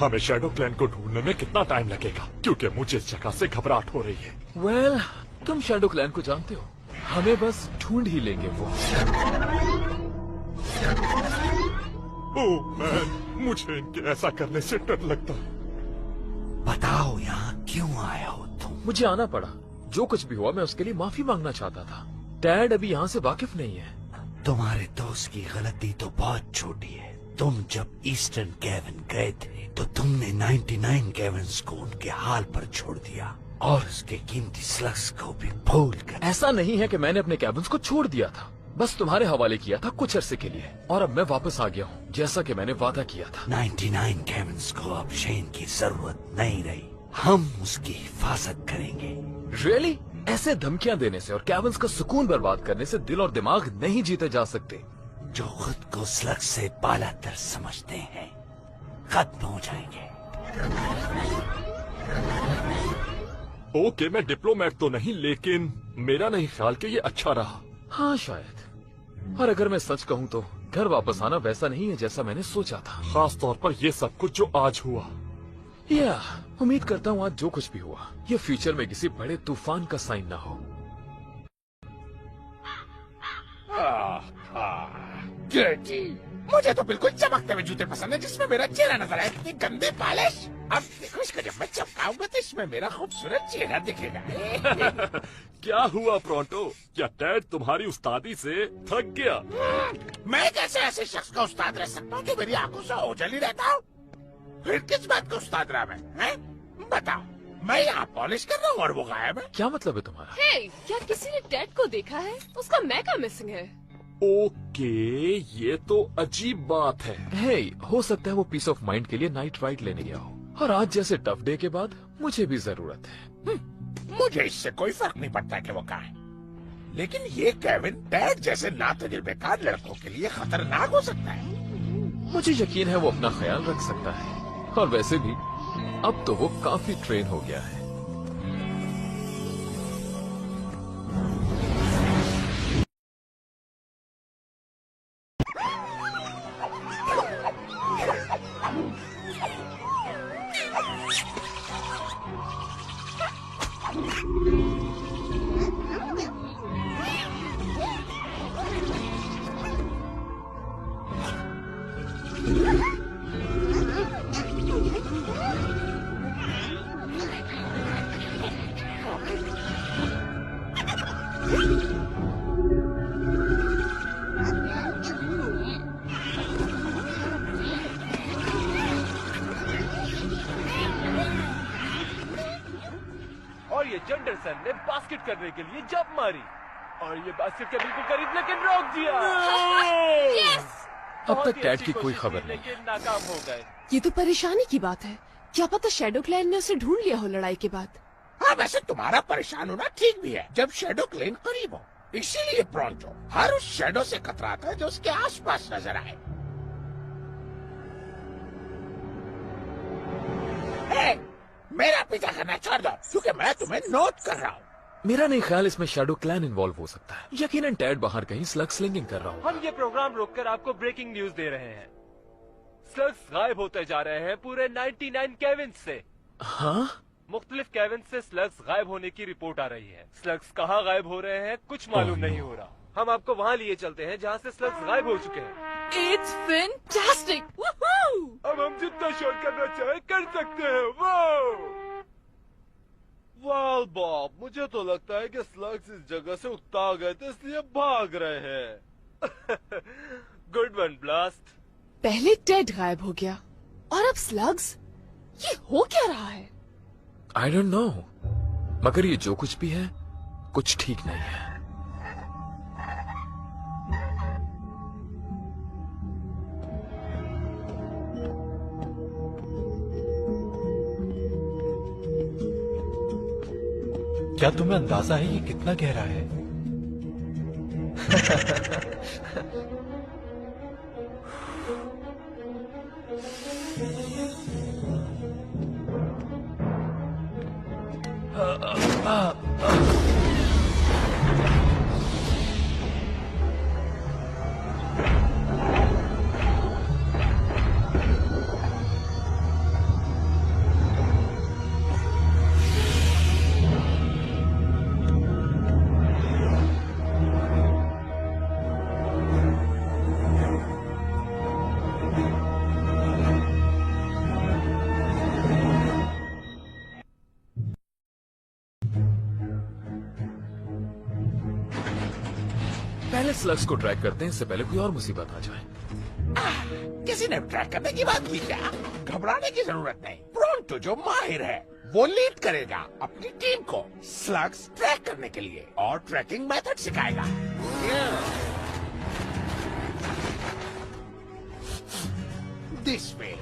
G: हमें शैडो क्लैन को ढूंढने में कितना टाइम लगेगा, क्योंकि मुझे इस जगह से घबराहट हो रही है।
B: वेल, तुम शैडो क्लैन को जानते हो, हमें बस ढूंढ ही लेंगे वो।
G: ओह मैन, मुझे इनके ऐसा करने से डर लगता है।
H: बताओ यहाँ क्यों आए हो तुम?
B: मुझे आना पड़ा। जो कुछ भी हुआ मैं उसके लिए माफी मांगना चाहता था। डैड अभी यहाँ से वाकिफ नहीं है।
H: तुम्हारे दोस्त की गलती तो बहुत छोटी है। तुम जब ईस्टर्न केविन गए थे तो तुमने 99 केविन्स को उनके हाल पर छोड़ दिया और उसके कीमती स्लग्स को भी भूल कर।
B: ऐसा नहीं है कि मैंने अपने कैबिन्स को छोड़ दिया था, बस तुम्हारे हवाले किया था कुछ अरसे के लिए, और अब मैं वापस आ गया हूँ जैसा कि मैंने वादा किया था।
H: 99 केविन्स को अब शेन की जरूरत नहीं रही। हम उसकी हिफाजत करेंगे।
B: रियली? ऐसे धमकियां देने से और कैबिन्स का सुकून बर्बाद करने से दिल और दिमाग नहीं जीते जा सकते।
H: जो खुद को स्लग से बालातर समझते हैं खत्म हो जाएंगे।
G: ओके, मैं डिप्लोमेट तो नहीं, लेकिन मेरा नहीं ख्याल कि ये अच्छा रहा।
B: हाँ शायद, और अगर मैं सच कहूँ तो घर वापस आना वैसा नहीं है जैसा मैंने सोचा था।
G: खास तौर पर ये सब कुछ जो आज हुआ।
B: या उम्मीद करता हूँ आज जो कुछ भी हुआ ये फ्यूचर में किसी बड़े तूफान का साइन ना हो।
E: डर्टी। मुझे तो बिल्कुल चमकते हुए जूते पसंद है जिसमें मेरा चेहरा नजर आए। इतनी गंदे पॉलिश। अब देखो इसको, जब मैं चमकाऊंगा तो इसमें मेरा खूबसूरत चेहरा दिखेगा।
G: क्या हुआ प्रोंटो? क्या डैड तुम्हारी उस्तादी से थक गया?
E: मैं कैसे ऐसे शख्स का उस्ताद रह सकता हूँ जो मेरी आंखों से ओझल ही रहता हूँ? फिर किस बात का उस्ताद रहा मैं? बताओ, मैं यहाँ पॉलिश कर रहा हूँ और वो गायब है।
B: क्या मतलब है तुम्हारा?
D: हे, क्या किसी ने डैड को देखा है? उसका मैका मिसिंग है।
G: ओके, ये तो अजीब बात है।
B: हे, हो सकता है वो पीस ऑफ माइंड के लिए नाइट राइड लेने गया हो, और आज जैसे टफ डे के बाद मुझे भी जरूरत है।
E: मुझे इससे कोई फर्क नहीं पड़ता कि वो कहाँ है, लेकिन ये केविन डैड जैसे नातजुर्बेकार लड़कों के लिए खतरनाक हो सकता है।
B: मुझे यकीन है वो अपना ख्याल रख सकता है, और वैसे भी अब तो वो काफी ट्रेन हो गया है।
J: और ये जेंडरसन ने बास्केट करने के लिए जंप मारी और ये बास्केट के बिल्कुल करीब, लेकिन रोक दिया।
B: अब तक डैड की कोई खबर नहीं,
J: लेकिन नाकाम हो गए।
D: ये तो परेशानी की बात है। क्या पता शैडो क्लैन ने उसे ढूंढ लिया हो लड़ाई के बाद।
E: हाँ, वैसे तुम्हारा परेशान होना ठीक भी है जब शैडो क्लेन करीब हो। इसीलिए प्रोंटो हर उस शैडो से कतराता है जो उसके आसपास नजर आए। मेरा पीछा करना छोड़ दो, क्योंकि मैं तुम्हें नोट कर रहा हूँ।
B: मेरा नहीं ख्याल इसमें शैडो क्लैन इन्वॉल्व हो सकता है। यकीनन डैड बाहर कहीं स्लग स्लिंगिंग कर रहा हो।
J: हम ये प्रोग्राम रोककर आपको ब्रेकिंग न्यूज दे रहे हैं। स्लग्स गायब होते जा रहे हैं पूरे 99 केविन से।
B: हाँ?
J: मुख्तलिफ केविन से स्लग्स गायब होने की रिपोर्ट आ रही है। स्लग्स कहाँ गायब हो रहे हैं कुछ मालूम नहीं हो रहा। हम आपको वहाँ लिए चलते हैं जहाँ से स्लग्स गायब हो चुके हैं।
D: It's fantastic! Woohoo!
J: अब हम जितना शॉट करना चाहे कर सकते हैं। वाह बॉब, मुझे तो लगता है कि स्लग्स इस जगह से उकता गए थे इसलिए भाग रहे हैं। Good one blast.
D: पहले टेड गायब हो गया और अब स्लग्स। ये हो क्या रहा है?
B: आई डोंट नो, मगर ये जो कुछ भी है कुछ ठीक नहीं है।
A: क्या तुम्हें अंदाजा है ये कितना गहरा है?
B: पहले स्लग्स को ट्रैक करते हैं, इससे पहले कोई और मुसीबत आ जाए।
E: किसी ने ट्रैक करने की बात की क्या? घबराने की जरूरत नहीं। प्रोंटो जो माहिर है वो लीड करेगा अपनी टीम को स्लग्स ट्रैक करने के लिए और ट्रैकिंग मेथड सिखाएगा। This way.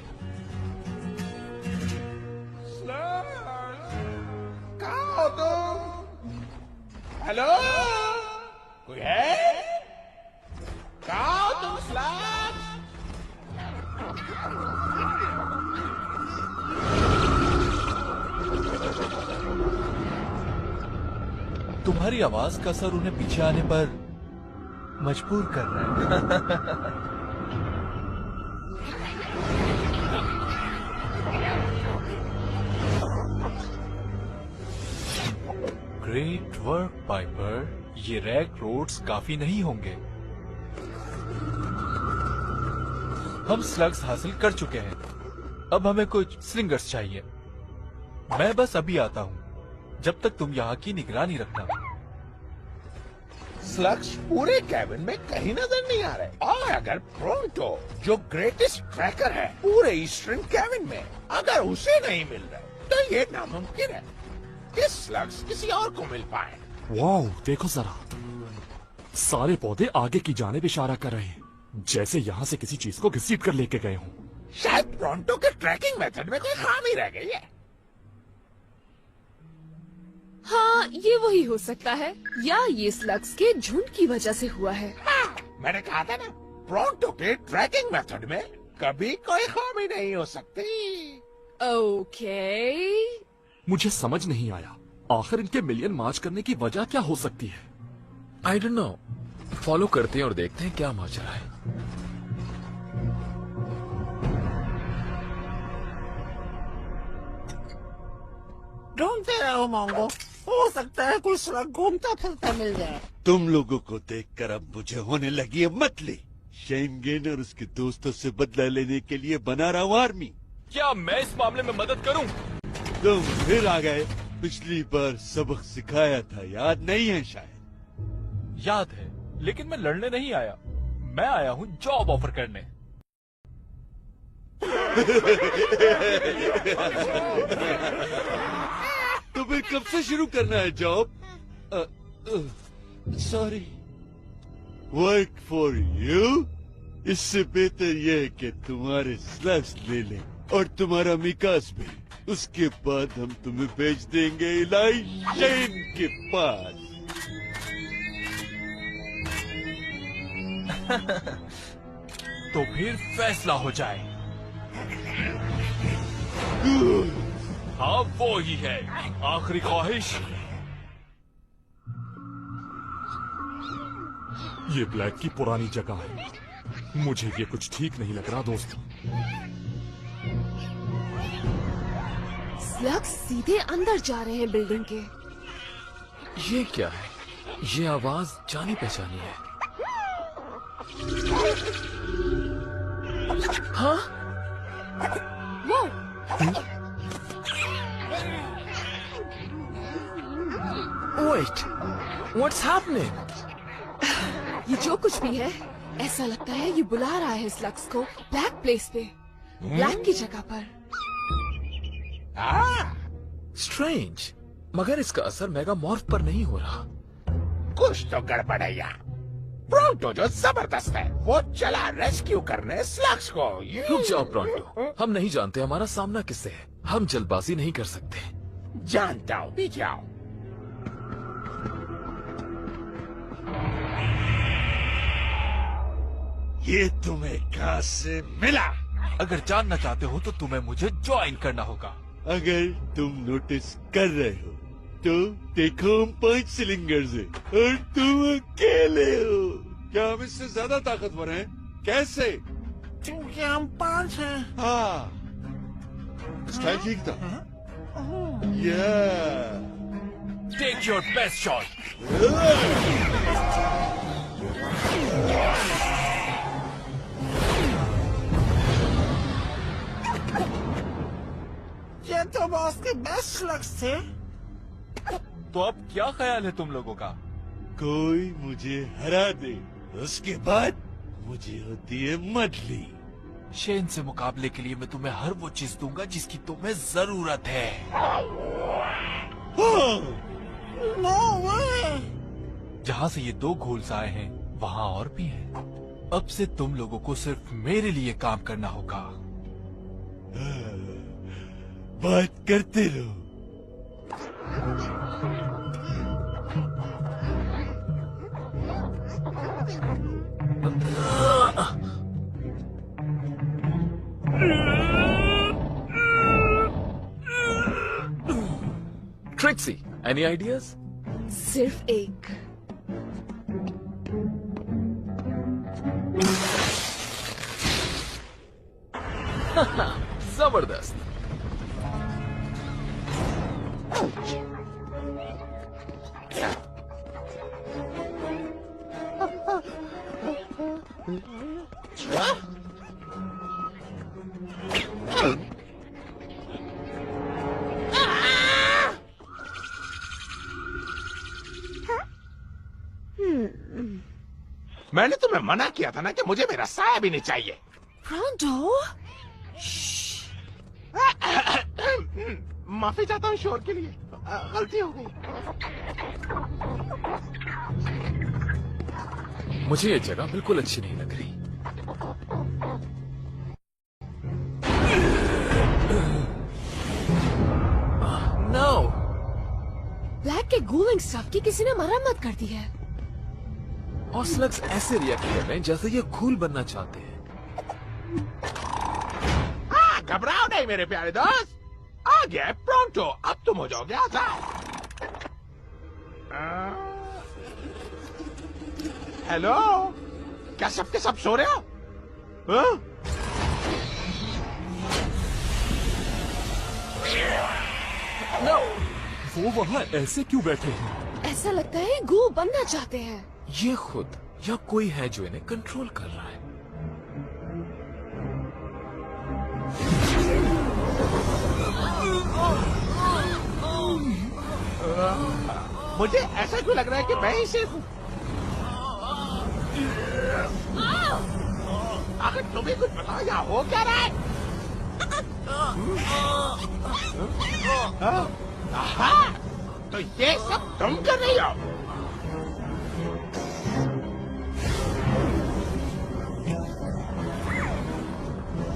E: कहाँ हो तुम? हेलो, कोई है? कहाँ हो तुम स्लग्स?
A: तुम्हारी आवाज का असर उन्हें पीछे आने पर मजबूर कर रहा है। ग्रेट वर्क पाइपर, ये रैग रोड्स काफी नहीं होंगे। हम स्लग्स हासिल कर चुके हैं, अब हमें कुछ स्लिंगर्स चाहिए। मैं बस अभी आता हूँ, जब तक तुम यहाँ की निगरानी रखना।
E: स्लग्स पूरे कैबिन में कहीं नजर नहीं आ रहे, और अगर प्रोंटो जो ग्रेटेस्ट ट्रैकर है पूरे ईस्टर्न कैबिन में, अगर उसे नहीं मिल रहे तो ये नामुमकिन है कि स्लग्स किसी और को मिल पाए।
G: वाओ, देखो जरा, सारे पौधे आगे की जानिब इशारा कर रहे हैं, जैसे यहाँ से किसी चीज को घसीट कर लेके गए हों।
E: शायद प्रोंटो के ट्रैकिंग मेथड में कोई खामी रह गई है।
D: हाँ, ये वही हो सकता है, या ये स्लग्स के झुंड की वजह से हुआ है।
E: हाँ, मैंने कहा था ना, प्रोंटो के ट्रैकिंग मेथड में कभी कोई खामी नहीं हो सकती।
D: ओके,
G: मुझे समझ नहीं आया, आखिर इनके मिलियन मार्च करने की वजह क्या हो सकती है?
B: आई डोंट नो, फॉलो करते हैं और देखते हैं क्या माजरा है।
E: ढूंढते रहो मोंगो, हो सकता है कोई स्लग घूमता फिरता मिल जाए।
H: तुम लोगों को देखकर अब मुझे होने लगी है मतली। शेनगेन और उसके दोस्तों से बदला लेने के लिए बना रहा हूँ आर्मी।
G: क्या मैं इस मामले में मदद करूं?
H: तुम फिर आ गए। पिछली बार सबक सिखाया था, याद नहीं है शायद?
A: याद है, लेकिन मैं लड़ने नहीं आया, मैं आया हूँ जॉब ऑफर करने।
H: तो फिर कब से शुरू करना है job? Sorry, work for you. इससे बेहतर यह है कि तुम्हारे स्लग्स ले लें और तुम्हारा मिकास भी। उसके बाद हम तुम्हें भेज देंगे इलाई शेन के पास।
A: तो फिर फैसला हो जाए। हाँ, वो ही है, आखिरी ख्वाहिश।
G: ये ब्लैक की पुरानी जगह है, मुझे ये कुछ ठीक नहीं लग रहा दोस्त।
D: स्लग्स सीधे अंदर जा रहे हैं बिल्डिंग के।
B: ये क्या है? ये आवाज जानी पहचानी है। हाँ,
D: वो
B: वेट, व्हाट्स हैपनिंग?
D: ये जो कुछ भी है, ऐसा लगता है ये बुला रहा है स्लग्स को ब्लैक प्लेस पे, ब्लैक की जगह पर।
B: स्ट्रेंज, मगर इसका असर मेगामॉर्फ पर नहीं हो रहा।
E: कुछ तो गड़बड़ है यहाँ। प्रोंटो जो जबरदस्त है, वो चला रेस्क्यू करने स्लग्स को।
B: रुक जाओ प्रोंटो, हम नहीं जानते हमारा सामना किससे है, हम जल्दबाजी नहीं कर सकते।
E: जानता हूँ, पीछे आओ।
H: ये तुम्हें कहाँ से मिला?
A: अगर जानना चाहते हो तो तुम्हें मुझे ज्वाइन करना होगा।
H: अगर तुम नोटिस कर रहे हो तो देखो, हम 5 सिलिंडर्स हैं और तुम अकेले हो। क्या हम इससे ज्यादा ताकतवर हैं? कैसे?
E: क्योंकि हम 5 हैं।
H: हाँ, स्टाइल ठीक था। या
A: टेक योर बेस्ट शॉट।
E: तो बॉस के बेस्ट स्लग्स थे।
A: तो अब क्या ख्याल है तुम लोगों का?
H: कोई मुझे हरा दे, उसके बाद मुझे होती है मडली।
A: शेन से मुकाबले के लिए मैं तुम्हें हर वो चीज दूंगा जिसकी तुम्हें जरूरत है।
E: नो वे।
A: जहाँ से ये 2 घोल्स आए हैं वहाँ और भी हैं। अब से तुम लोगों को सिर्फ मेरे लिए काम करना होगा।
H: बात करते रहो।
B: Trixie, any ideas?
D: सिर्फ एक।
B: जबरदस्त।
E: मैंने तुम्हें मना किया था ना कि मुझे मेरा साया भी नहीं चाहिए।
D: प्रॉन्टो,
E: माफी चाहता हूँ शोर के लिए, गलती हो गई।
B: मुझे ये जगह बिल्कुल अच्छी नहीं लग रही। नो।
D: ब्लैक के गूलिंग स्टफ की किसी ने मरम्मत कर दी है।
B: और स्लग्स ऐसे रिएक्ट कर रहे हैं जैसे ये घूल बनना चाहते हैं।
E: घबराओ नहीं मेरे प्यारे दोस्त, आ गया प्रॉन्टो, अब तुम हो जाओगे आजाद। हेलो, क्या सबके सब सो रहे हो? हाँ?
G: No! वो वहाँ ऐसे क्यों बैठे हैं?
D: ऐसा लगता है गू बनना चाहते हैं।
B: ये खुद या कोई है जो इन्हें कंट्रोल कर रहा है।
E: मुझे ऐसा क्यों लग रहा है कि मैं ही सिर्फ हूँ? आखिर तुम्हें कुछ बताओ, यहाँ हो क्या रहा है? आहा, तो ये सब तुम कर रही हो?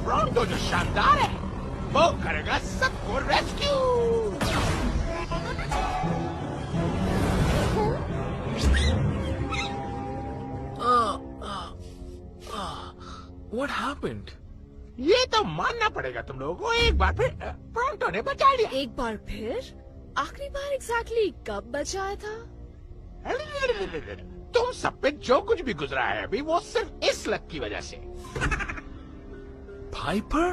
E: प्रॉन्टो जो शानदार है वो करेगा सबको रेस्क्यू।
B: What happened?
E: ये तो मानना पड़ेगा तुम लोगों को, एक बार फिर प्रॉन्टो ने बचा लिया।
D: एक बार फिर? आखिरी बार एग्जैक्टली कब बचाया था?
E: तुम सब पे जो कुछ भी गुजरा है अभी, वो सिर्फ इस लक की वजह से।
B: पाइपर?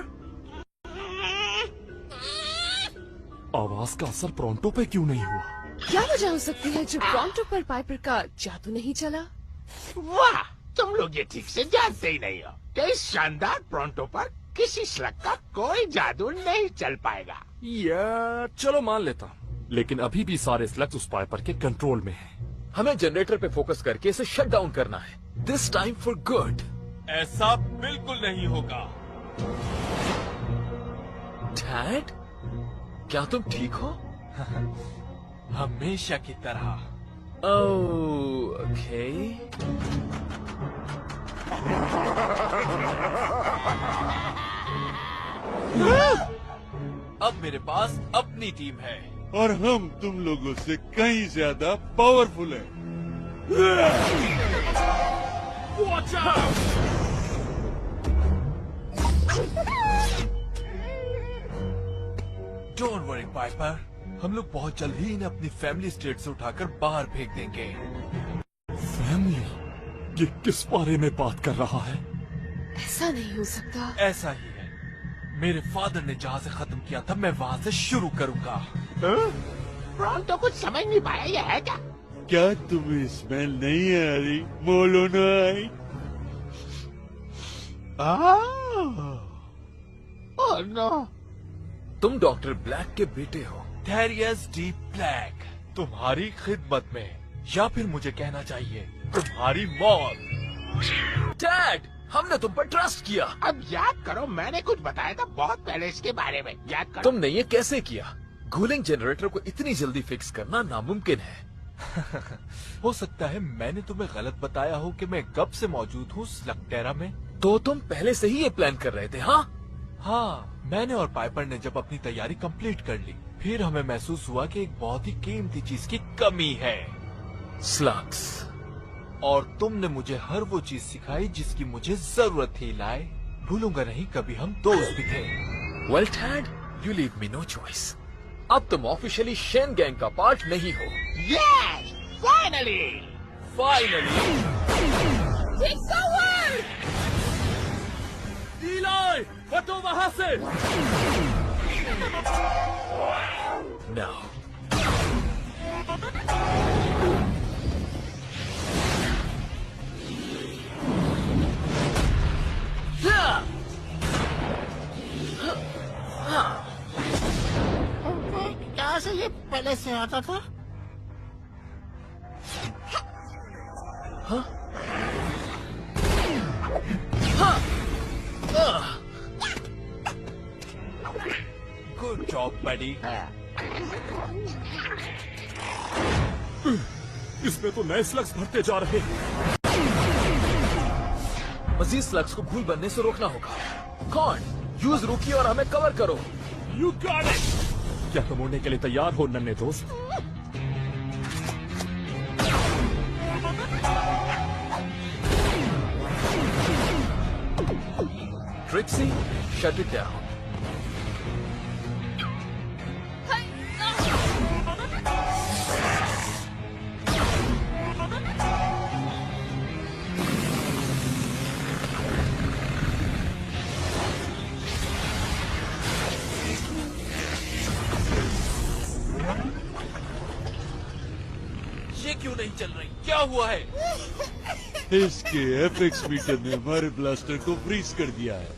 G: आवाज का असर प्रॉन्टो पे क्यों नहीं हुआ?
D: क्या वजह हो सकती है जो प्रॉन्टो पर पाइपर का जादू नहीं चला?
E: वाह, तुम लोग ये ठीक से जानते ही नहीं हो कि इस शानदार प्रॉन्टो पर किसी स्लग का कोई जादू नहीं चल पाएगा।
G: या चलो मान लेता हूँ, लेकिन अभी भी सारे स्लग्स उस पाइपर के कंट्रोल में हैं।
B: हमें जनरेटर पे फोकस करके इसे शट डाउन करना है, दिस टाइम फॉर गुड।
J: ऐसा बिल्कुल नहीं होगा।
B: डैड, क्या तुम ठीक हो?
A: हमेशा की तरह।
B: ओके।
A: अब मेरे पास अपनी टीम है
F: और हम तुम लोगों से कहीं ज्यादा पावरफुल हैं।
E: Watch out!
A: Don't worry Piper, हम लोग बहुत जल्द ही इन्हें अपनी फैमिली स्टेट से उठाकर बाहर फेंक देंगे।
G: फैमिली? ये किस बारे में बात कर रहा है?
D: ऐसा नहीं हो सकता।
A: ऐसा ही है, मेरे फादर ने जहाँ से खत्म किया था मैं वहाँ से शुरू करूँगा।
E: प्रॉन्टो कुछ समझ नहीं पाया, ये है क्या?
F: क्या तुम्हें स्मेल नहीं आ रही मोलोनाइट?
E: ओह नो,
B: तुम डॉक्टर ब्लैक के बेटे हो।
A: डेरियस डी ब्लैक, तुम्हारी खिदमत में, या फिर मुझे कहना चाहिए तुम्हारी मौत।
B: डैड, हमने तुम पर ट्रस्ट किया।
E: अब याद करो, मैंने कुछ बताया था बहुत पहले इसके बारे में, याद करो।
B: तुमने ये कैसे किया? कूलिंग जनरेटर को इतनी जल्दी फिक्स करना नामुमकिन है।
A: हो सकता है मैंने तुम्हें गलत बताया हो कि मैं कब से मौजूद हूँ स्लगटेरा में।
B: तो तुम पहले से ही ये प्लान कर रहे थे? हाँ
A: हाँ, मैंने और पाइपर ने जब अपनी तैयारी कंप्लीट कर ली, फिर हमें महसूस हुआ कि एक बहुत ही कीमती चीज की कमी है,
B: स्लग्स।
A: और तुमने मुझे हर वो चीज सिखाई जिसकी मुझे जरूरत थी लाए। भूलूंगा नहीं, कभी हम दोस्त भी थे।
B: Well dad, you leave me know choice. अब तुम ऑफिशियली शेन गैंग का पार्ट नहीं हो।
E: Yes! Finally!
B: फाइनली।
G: इलाई, हटो वहां से।
B: नाउ
E: क्या से ये पहले से आता था?
A: गुड जॉब बडी।
G: इसमें तो नए स्लग्स भरते जा रहे हैं।
B: मजीद स्लग्स को भूल बनने से रोकना होगा। कौन? यूज रूकी और हमें कवर करो।
G: You got it. क्या तुम उड़ने के लिए तैयार हो नन्हे दोस्त?
B: Trixie, shut it down.
A: ये क्यों नहीं चल रही? क्या हुआ है?
F: इसके एपेक्स मीटर ने हमारे ब्लास्टर को फ्रीज कर दिया है।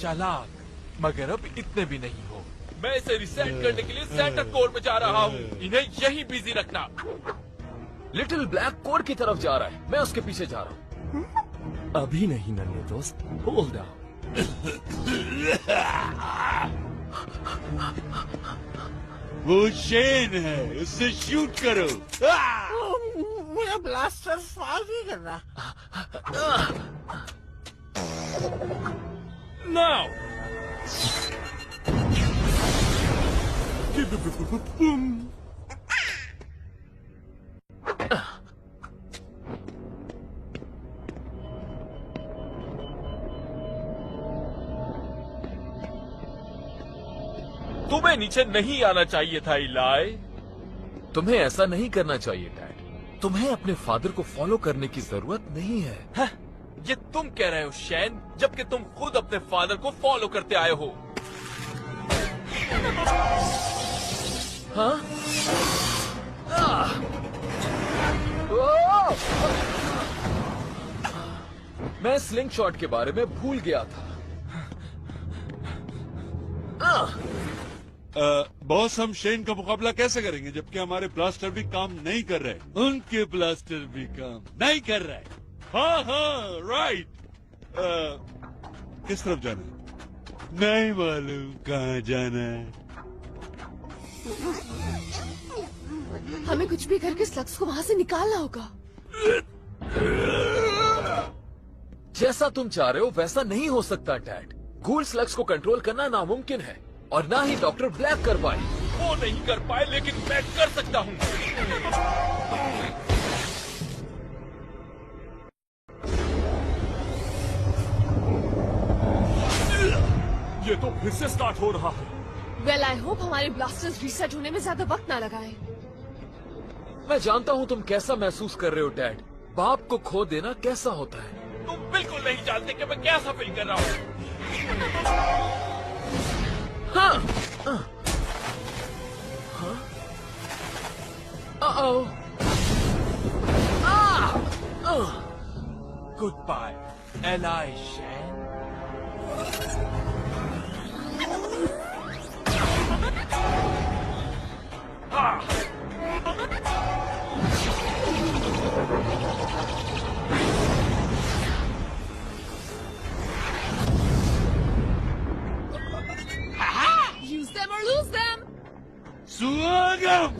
A: चालाक, मगर अब इतने भी नहीं हो। मैं इसे रिसेट करने के लिए सेंटर कोर में जा रहा हूँ। इन्हें यहीं बिजी रखना।
B: लिटिल ब्लैक कोर की तरफ जा रहा है, मैं उसके पीछे जा रहा हूँ।
G: अभी नहीं नन्हे दोस्त, होल्ड डाउन।
F: वो शेन है, उससे शूट करो।
E: मेरा ब्लास्टर फायर नहीं कर रहा।
G: नाउ।
A: तुम्हें नीचे नहीं आना चाहिए था इलाई।
B: तुम्हें ऐसा नहीं करना चाहिए डैड। तुम्हें अपने फादर को फॉलो करने की जरूरत नहीं है।
A: हाँ, ये तुम कह रहे हो शैन, जबकि तुम खुद अपने फादर को फॉलो करते आए हो।
B: हाँ? ओह! मैं स्लिंग शॉट के बारे में भूल गया था।
F: बॉस, हम शेन का मुकाबला कैसे करेंगे जबकि हमारे ब्लास्टर भी काम नहीं कर रहे? उनके ब्लास्टर भी काम नहीं कर रहे। हाँ हाँ, राइट। किस तरफ जाना है? नहीं मालूम कहाँ जाना है।
D: हमें कुछ भी करके स्लग्स को वहाँ से निकालना होगा।
B: जैसा तुम चाह रहे हो वैसा नहीं हो सकता डैड। गूल स्लग्स को कंट्रोल करना नामुमकिन है और ना ही डॉक्टर ब्लैक कर पाए।
A: वो नहीं कर पाए, लेकिन मैं कर सकता हूँ।
G: ये तो फिर से स्टार्ट हो रहा है।
D: वेल आई होप हमारे ब्लास्टर्स रीसेट होने में ज्यादा वक्त ना लगाए।
B: मैं जानता हूँ तुम कैसा महसूस कर रहे हो डैड। बाप को खो देना कैसा होता है।
A: तुम बिल्कुल नहीं जानते कि मैं कैसा फील कर रहा हूँ।
B: हाँ। हाँ? Uh-oh.
A: Goodbye, Eli Shan.
H: स्वागत।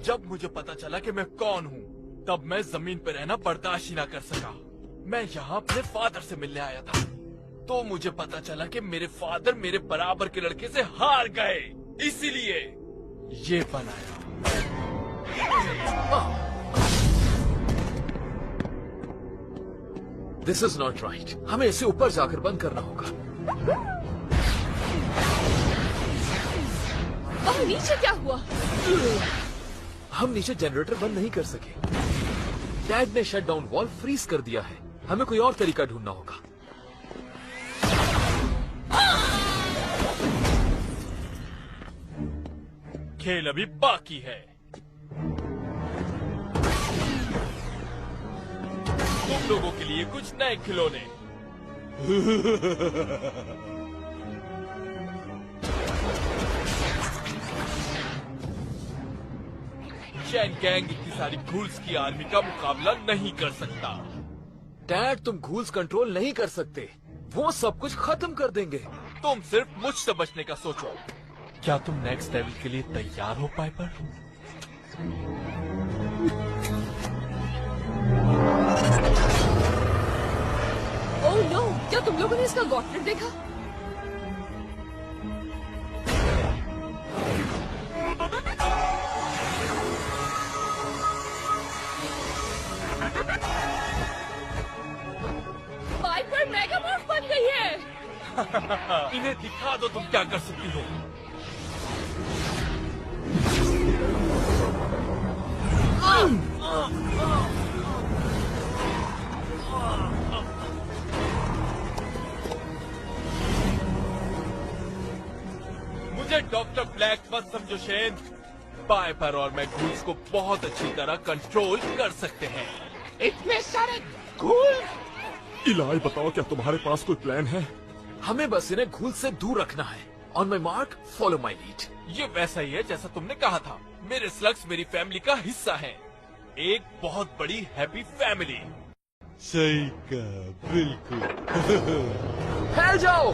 A: जब मुझे पता चला कि मैं कौन हूँ, तब मैं जमीन पर रहना बर्दाश्त ही ना कर सका। मैं यहाँ अपने फादर से मिलने आया था, तो मुझे पता चला कि मेरे फादर मेरे बराबर के लड़के से हार गए, इसीलिए ये बनाया।
B: This is not right. हमें इसे ऊपर जाकर बंद करना होगा।
D: और नीचे क्या हुआ?
B: हम नीचे जनरेटर बंद नहीं कर सके। डैड ने शट डाउन वॉल्व फ्रीज कर दिया है। हमें कोई और तरीका ढूंढना होगा।
A: खेल अभी बाकी है। तुम लोगों के लिए कुछ नए खिलौने। चैन गैंग इतनी सारी घूल्स की आर्मी का मुकाबला नहीं कर सकता।
B: डैड, तुम घूल्स कंट्रोल नहीं कर सकते। वो सब कुछ खत्म कर देंगे।
A: तुम सिर्फ मुझसे बचने का सोचो। क्या तुम नेक्स्ट लेवल के लिए तैयार हो पाइपर?
D: ओह नो, क्या तुम लोगों ने इसका गॉटलेट देखा? पाइपर मेगामॉर्फ बन गई है।
A: इन्हें दिखा दो तुम क्या कर सकती हो। मुझे डॉक्टर ब्लैक मत समझो शेन। पाइपर और मैं घूल्स को बहुत अच्छी तरह कंट्रोल कर सकते हैं।
E: इतने सारे घूल।
G: इलाई, बताओ क्या तुम्हारे पास कोई प्लान है?
B: हमें बस इन्हें घूल से दूर रखना है। On my mark, follow my lead.
A: ये वैसा ही है जैसा तुमने कहा था। मेरे स्लग्स मेरी फैमिली का हिस्सा हैं। एक बहुत बड़ी हैप्पी फैमिली।
H: सही कहा, बिल्कुल।
B: फैल जाओ।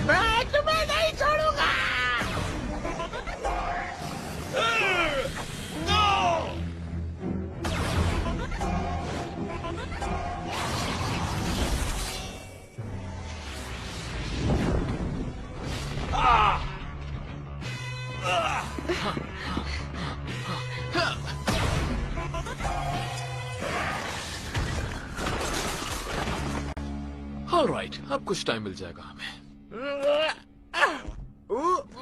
E: मैं तुम्हें नहीं छोड़ूंगा।
B: ऑलराइट, अब कुछ टाइम मिल जाएगा हमें।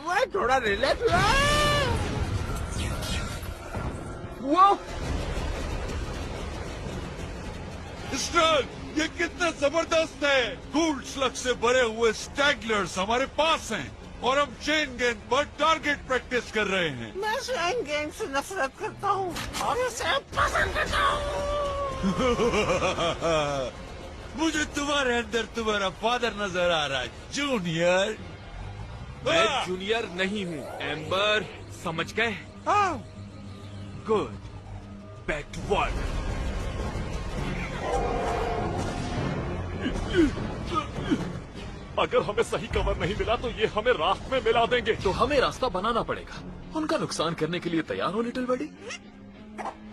E: मैं थोड़ा रिलैक्स
B: वो
H: स्टर्न, ये कितना जबरदस्त है। गूल्ड स्लग से भरे हुए स्टैगलर्स हमारे पास हैं और हम चेन गैंग पर टारगेट प्रैक्टिस कर रहे हैं।
E: मैं चेन गैंग से नफरत करता हूँ और इसे पसंद करता हूँ।
H: मुझे तुम्हारे अंदर तुम्हारा फादर नजर आ रहा है, जूनियर।
A: मैं जूनियर नहीं हूँ, एम्बर। समझ गए? गुड। Back to work.
C: अगर हमें सही कवर नहीं मिला तो ये हमें रास्ते में मिला देंगे।
B: तो हमें रास्ता बनाना पड़ेगा। उनका नुकसान करने के लिए तैयार हो लिटिल बडी।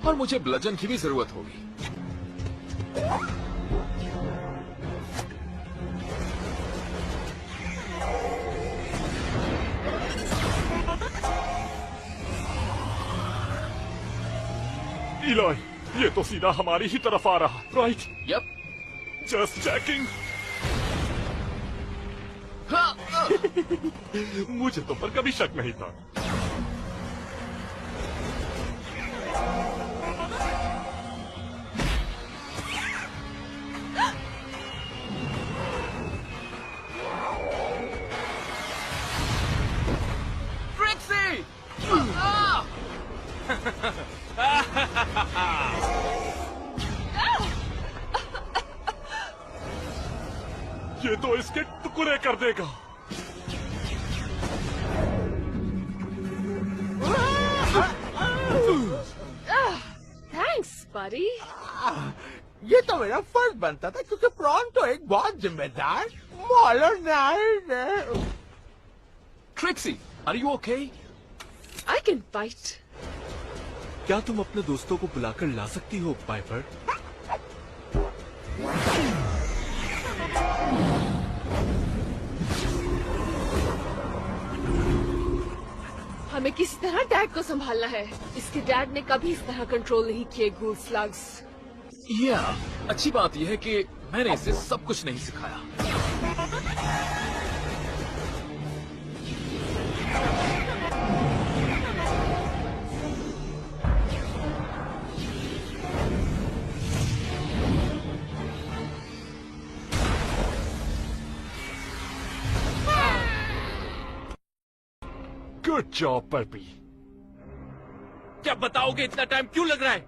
B: और मुझे ब्लजन की भी जरूरत होगी।
C: इलाई, ये तो सीधा हमारी ही तरफ आ रहा। राइट?
B: यप।
C: Just checking. मुझे तो पर कभी शक नहीं था। ये तो इसके टुकड़े कर देगा।
D: थैंक्स बडी।
E: ये तो मेरा फर्ज बनता था क्योंकि प्रॉन्टो एक बहुत जिम्मेदार मॉडर्नाइज्ड है।
B: Trixie, are you okay?
D: I can fight.
A: क्या तुम अपने दोस्तों को बुलाकर ला सकती हो पाइपर?
D: हमें किसी तरह डैड को संभालना है। इसके डैड ने कभी इस तरह कंट्रोल नहीं किए गूल स्लग्स।
B: या अच्छी बात यह है कि मैंने इसे सब कुछ नहीं सिखाया।
C: Good job Burpy.
J: क्या बताओगे इतना टाइम क्यों लग रहा है?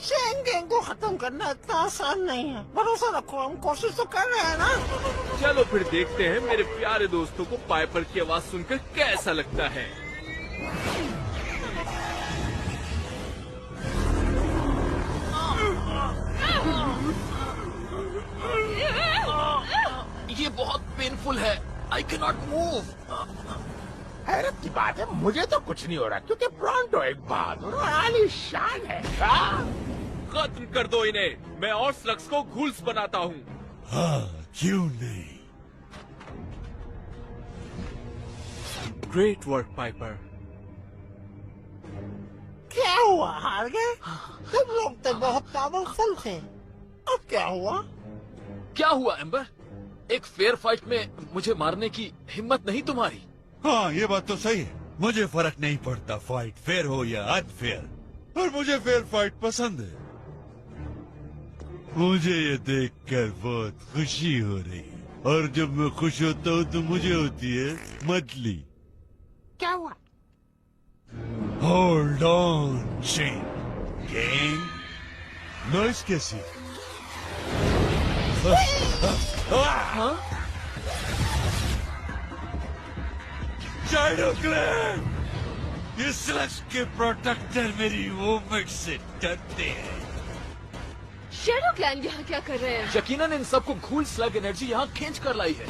E: शेन गैंग को खत्म करना इतना आसान नहीं है। भरोसा रखो, हम कोशिश तो कर रहे हैं ना।
J: चलो फिर देखते हैं मेरे प्यारे दोस्तों को पाइपर की आवाज सुनकर कैसा लगता है।
B: ये बहुत पेनफुल है। I can not move.
E: हैरत की बात है, मुझे तो कुछ नहीं हो रहा क्योंकि प्रॉन्टो एक बहादुर और आलीशान है। हाँ?
J: खत्म कर दो इन्हें। मैं और स्लग्स को घूल्स बनाता हूँ।
H: हाँ, क्यों नहीं।
A: Great work Piper.
E: क्या हुआ, हार गए? तुम लोग तो बहुत पावरफुल थे। अब क्या हुआ?
B: क्या हुआ एम्बर? एक फेयर फाइट में मुझे मारने की हिम्मत नहीं तुम्हारी?
H: हाँ, ये बात तो सही है। मुझे फर्क नहीं पड़ता फाइट फेयर हो या अनफेयर, और मुझे फेयर फाइट पसंद है। मुझे ये देखकर बहुत खुशी हो रही है, और जब मैं खुश होता हूँ तो मुझे होती है मतली।
E: क्या हुआ?
H: Hold on chain gang. Noise कैसी? शैडो क्लैन, ये स्लग्स के प्रोटेक्टर मेरी मूवमेंट से डरते हैं।
D: शैडो क्लैन यहाँ क्या कर रहे हैं?
B: यकीनन इन सबको घूल स्लग एनर्जी यहाँ खींच कर लाई है।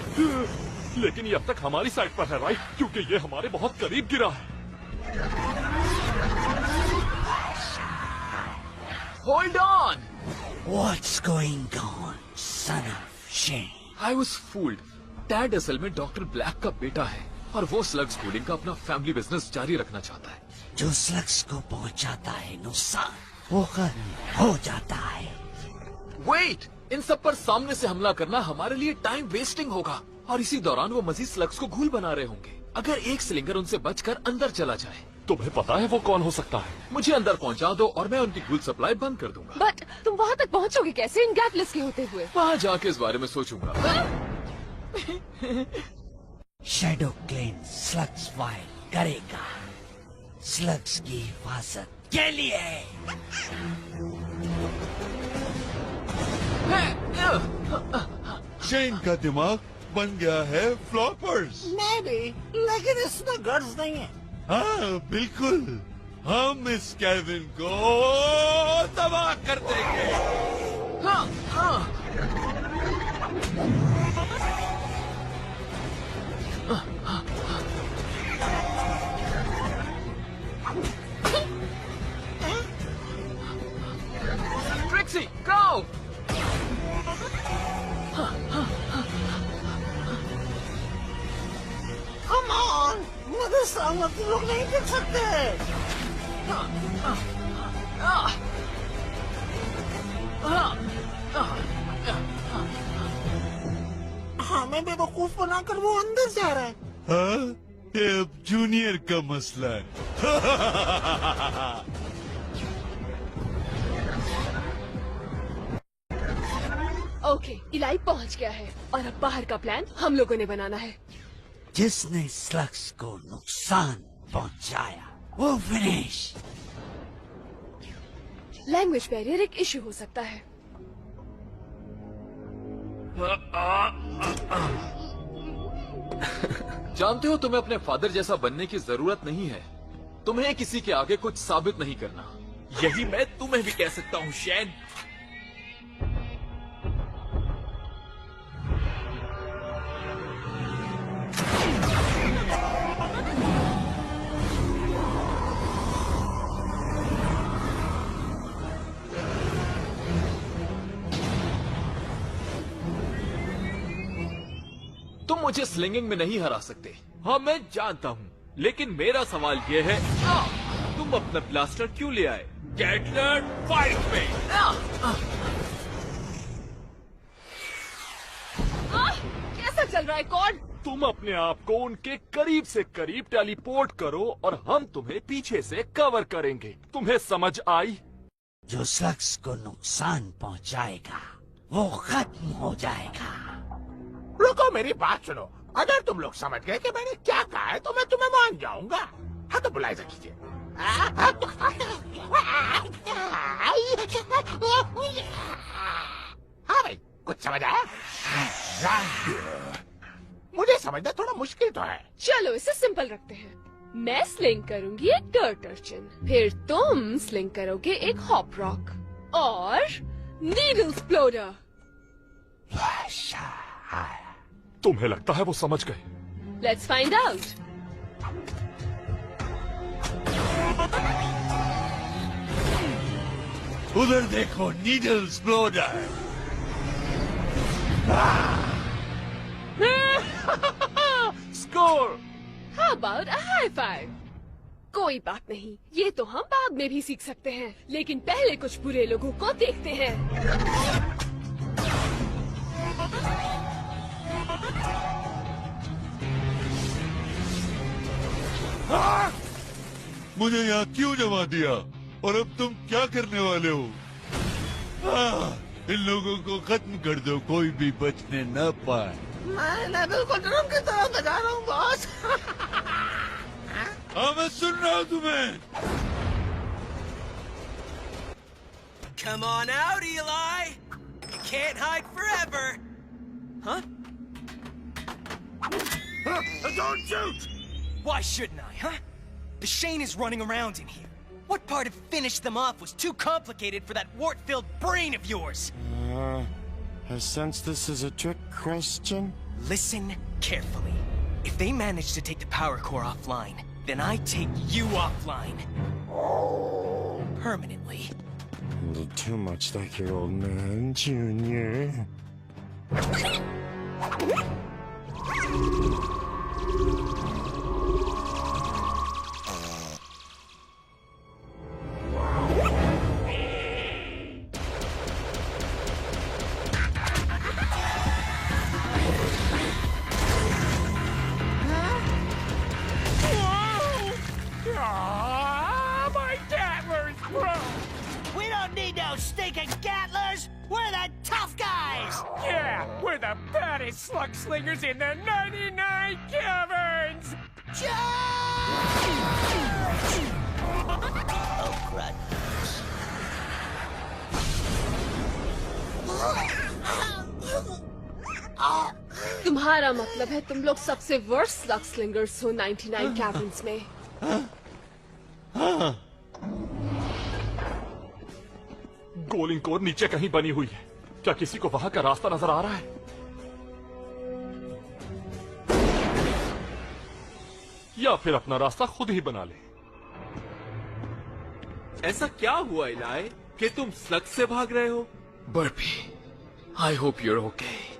C: लेकिन ये अब तक हमारी साइड पर है, राइट? क्योंकि ये हमारे बहुत करीब गिरा है।
B: Hold on.
H: What's going on, son of Shane?
B: I was fooled. Dad असल में डॉक्टर ब्लैक का बेटा है और वो स्लग्स कूलिंग का अपना फैमिली बिजनेस जारी रखना चाहता है।
H: जो स्लग्स को पहुंचाता है नुकसान, वो खत्म हो जाता है।
B: वेट, इन सब पर सामने से हमला करना हमारे लिए टाइम वेस्टिंग होगा, और इसी दौरान वो मजीद स्लग्स को घूल बना रहे होंगे। अगर एक सिलिंगर उनसे बचकर अंदर चला जाए।
C: तुम्हें पता है वो कौन हो सकता है?
B: मुझे अंदर पहुंचा दो और मैं उनकी घूल सप्लाई बंद कर दूंगा।
D: बट तुम वहाँ तक पहुँचोगे कैसे इन गैटलेस के होते हुए?
B: वहाँ जाके इस बारे में सोचूंगा।
H: शैडो क्लेन स्लग्स फाइल करेगा, स्लग्स की हिफाजत के लिए। शेन का दिमाग बन गया है फ्लॉपर्स।
E: मैं भी, लेकिन इसमें गर्ज नहीं है।
H: हाँ बिल्कुल, हम इस केविन को तबाह कर देंगे।
B: हाँ, हाँ। Trixie, go!
E: Come on, मुझे सामने तुम लोग नहीं देख सकते। हमें बेवकूफ बनाकर वो अंदर जा रहा है।
H: हाँ, ये अब जूनियर का मसला है।
D: ओके, इलाई पहुँच गया है और अब बाहर का प्लान हम लोगों ने बनाना है।
H: जिसने स्लग्स को नुकसान पहुंचाया वो फिनिश।
D: लैंग्वेज बैरियर एक इश्यू हो सकता है।
B: जानते हो, तुम्हें अपने फादर जैसा बनने की जरूरत नहीं है। तुम्हें किसी के आगे कुछ साबित नहीं करना।
A: यही मैं तुम्हें भी कह सकता हूँ शैन।
B: तुम मुझे स्लिंगिंग में नहीं हरा सकते।
A: हाँ मैं जानता हूँ, लेकिन मेरा सवाल ये है, तुम अपना ब्लास्टर क्यों ले आए? कैटलर फाइट में।
D: कैसा चल रहा है कॉर्ड?
A: तुम अपने आप को उनके करीब से करीब टेलीपोर्ट करो और हम तुम्हें पीछे से कवर करेंगे। तुम्हें समझ आई?
H: जो शख्स को नुकसान पहुंचाएगा वो खत्म हो जाएगा।
E: रुको, मेरी बात सुनो। अगर तुम लोग समझ गए कि मैंने क्या कहा है तो मैं तुम्हें मान जाऊंगा। हाँ तो बुलाई जा कीजिए। हाँ भाई, कुछ समझ आया? मुझे समझना थोड़ा मुश्किल तो है।
D: चलो इसे सिंपल रखते हैं। मैं स्लिंग करूंगी एक डर्ट अर्चिन, फिर तुम स्लिंग करोगे एक हॉप रॉक और नीडल एक्सप्लोडर।
A: तुम्हें लगता है वो समझ गए?
D: Let's find out.
H: उधर देखो, needle exploder.
A: Score.
D: How about a high five? कोई बात नहीं, ये तो हम बाद में भी सीख सकते हैं, लेकिन पहले कुछ बुरे लोगों को देखते हैं।
F: मुझे यहाँ क्यों जमा दिया और अब तुम क्या करने वाले हो? इन लोगों को खत्म कर दो, कोई भी बचने न पाए।
E: मैं बिल्कुल ड्रम की तरफ बजा रहा हूँ बॉस।
F: हाँ मैं सुन रहा हूँ तुम्हें।
K: Come on out, Eli! You can't hide forever! Huh?
E: Don't shoot!
K: Why shouldn't I, huh? The Shane is running around in here. What part of finish them off was too complicated for that wart-filled brain of yours?
L: I sense this is a trick question.
K: Listen carefully. If they manage to take the power core offline, then I take you offline. Permanently.
L: A little too much like your old man, Junior.
E: My Gatler's broke!
K: We don't need no stinking Gatlers! We're the tough guys!
E: Yeah, we're the baddest slug slingers in the 99 caverns!
K: Oh, crud.
D: तुम्हारा मतलब है तुम लोग सबसे वर्स्ट स्लग स्लिंगर्स हो 99 कैवर्न्स में।
A: गोलिंग कोर नीचे कहीं बनी हुई है। क्या किसी को वहां का रास्ता नजर आ रहा है? या फिर अपना रास्ता खुद ही बना ले। ऐसा क्या हुआ इलाई कि तुम स्लग से भाग रहे हो?
B: Burpee, I hope you're okay.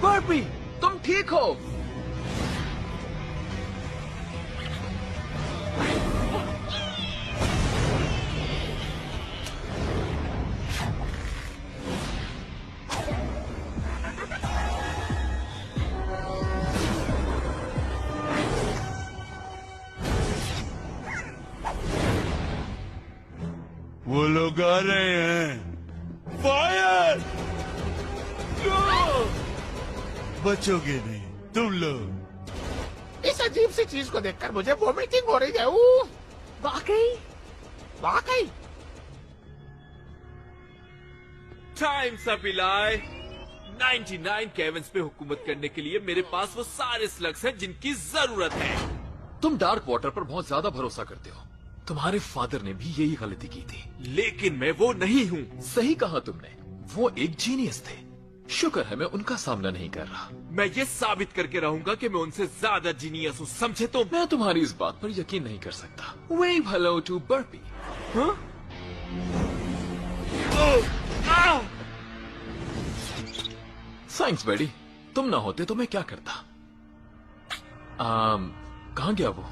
B: Burpee, तुम ठीक हो?
H: वो लोग आ रहे हैं। फायर! बचोगे नहीं तुम लोग।
E: इस अजीब सी चीज को देखकर मुझे वोमिटिंग हो रही है।
D: वाकई
E: वाकई
B: टाइम्स अप इलाई। 99 केविन्स पे हुकूमत करने के लिए मेरे पास वो सारे स्लग्स हैं जिनकी जरूरत है। तुम डार्क वाटर पर बहुत ज्यादा भरोसा करते हो। तुम्हारे फादर ने भी यही गलती की थी, लेकिन मैं वो नहीं हूँ। सही कहा तुमने, वो एक जीनियस थे। शुक्र है मैं उनका सामना नहीं कर रहा। मैं ये साबित करके रहूंगा कि मैं उनसे ज्यादा जीनियस हूँ, समझे? तो मैं तुम्हारी इस बात पर यकीन नहीं कर सकता। Wave hello to Burpy. Thanks buddy, तुम ना होते तो मैं क्या करता। कहाँ गया वो?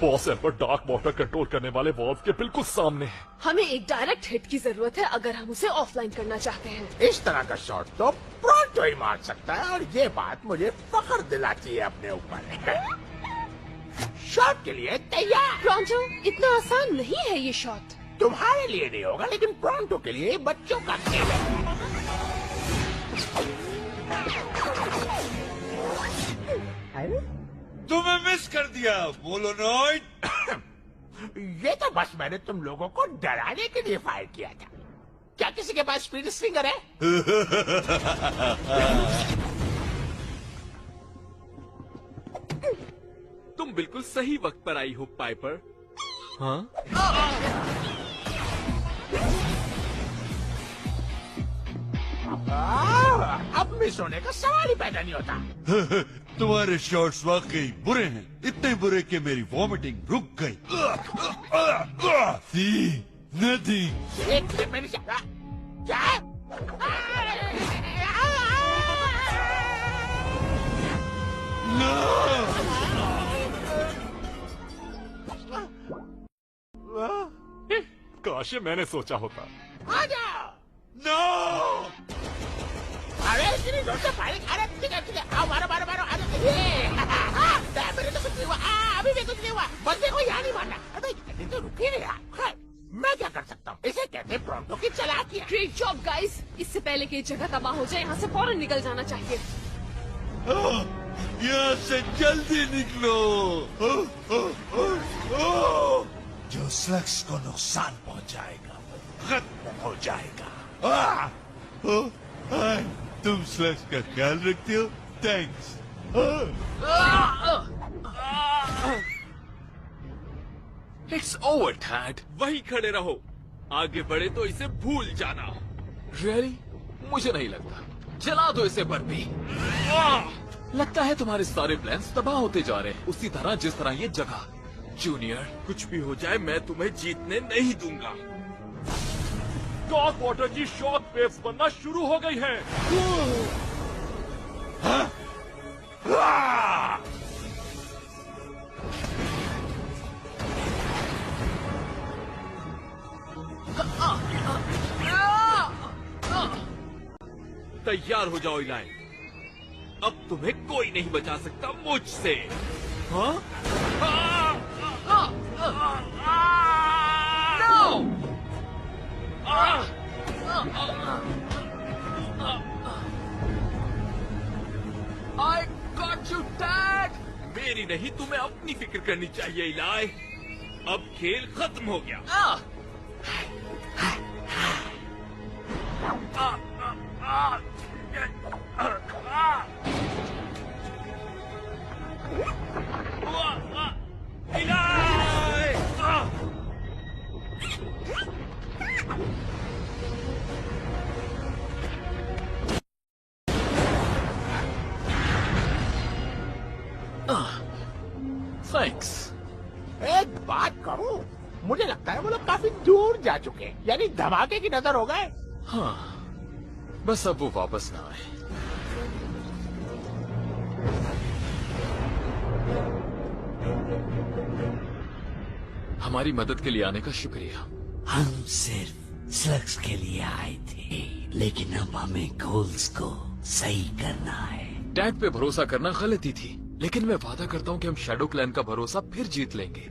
A: Boss emperor dark water control करने वाले वॉल्व के बिल्कुल सामने है।
D: हमें एक डायरेक्ट हिट की जरूरत है अगर हम उसे ऑफलाइन करना चाहते हैं।
E: इस तरह का शॉट तो प्रोंटो ही मार सकता है, और ये बात मुझे फख्र दिलाती है अपने ऊपर। शॉट के लिए तैयार।
D: प्रोंटो, इतना आसान नहीं है ये शॉट।
E: तुम्हारे लिए नहीं होगा, लेकिन प्रोंटो के लिए बच्चों का खेल है।
H: तुम्हें मिस कर दिया मोलोनॉइड।
E: ये तो बस मैंने तुम लोगों को डराने के लिए फायर किया था। क्या किसी के पास स्पीड स्विंगर है?
B: तुम बिल्कुल सही वक्त पर आई हो पाइपर। हाँ?
E: अब मिस होने का सवाल ही पैदा नहीं होता।
H: तुम्हारे शॉट्स वाकई बुरे हैं, इतने बुरे कि मेरी वॉमिटिंग रुक गई। थी नदी।
E: क्या?
A: काश मैंने सोचा होता।
E: आ जाओ।
H: नो!
E: अरे इतनी जोर से फायरिंग! अरे ठीक है, आओ मारो मारो मारो। अरे ये मेरे तो कुछ नहीं हुआ। अभी भी कुछ नहीं हुआ। बंदे को यहाँ नहीं मारना। अरे तो रुकिए यार। मैं क्या कर सकता हूँ? इसे कहते हैं प्रोंटो की चालाकी।
D: Great job guys. इससे पहले कि जगह तबाह हो जाए, यहाँ से फौरन निकल जाना चाहिए।
H: यहाँ से जल्दी निकलो। जो स्लग्स को नुकसान पहुँचाएगा खत्म हो जाएगा। तुम स्लग्स का ख्याल रखते हो? थैंक्स।
B: It's over dad. वहीं खड़े रहो। आगे बढ़े तो इसे भूल जाना। रियली? मुझे नहीं लगता। जला दो इसे बर्फी। लगता है तुम्हारे सारे प्लान्स तबाह होते जा रहे हैं, उसी तरह जिस तरह ये जगह। जूनियर, कुछ भी हो जाए मैं तुम्हें जीतने नहीं दूंगा।
A: डार्क वाटर की शॉक वेव्स बनना शुरू हो गई हैं।
B: तैयार हो जाओ इलाई। अब तुम्हें कोई नहीं बचा सकता मुझसे। हाँ? I got you, Dad! मेरी नहीं, तुम्हें अपनी फिक्र करनी चाहिए इलाई। अब खेल खत्म हो गया। थैंक्स।
E: एक बात कहूँ, मुझे लगता है वो लोग काफी दूर जा चुके हैं, यानी धमाके की नजर हो गए।
B: हाँ, बस अब वो वापस ना आए। हमारी मदद के लिए आने का शुक्रिया।
M: हम सिर्फ स्लग्स के लिए आए थे, लेकिन अब हमें गोल्स को सही करना है।
B: डैड पे भरोसा करना गलती थी, लेकिन मैं वादा करता हूँ कि हम शैडो क्लैन का भरोसा फिर जीत लेंगे।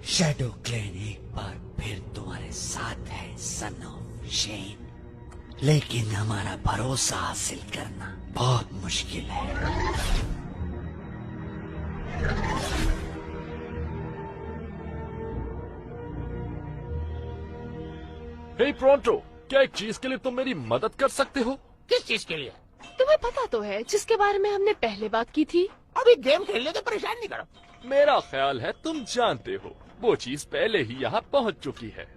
M: शैडो क्लैन एक बार फिर तुम्हारे साथ है सन ऑफ शेन, लेकिन हमारा भरोसा हासिल करना बहुत मुश्किल है।
G: हे प्रोंटो, क्या एक चीज के लिए तुम मेरी मदद कर सकते हो?
E: किस चीज के लिए?
D: तुम्हें पता तो है जिसके बारे में हमने पहले बात की थी।
E: अभी गेम खेलने तो परेशान नहीं करो।
G: मेरा ख्याल है तुम जानते हो, वो चीज पहले ही यहाँ पहुँच चुकी है।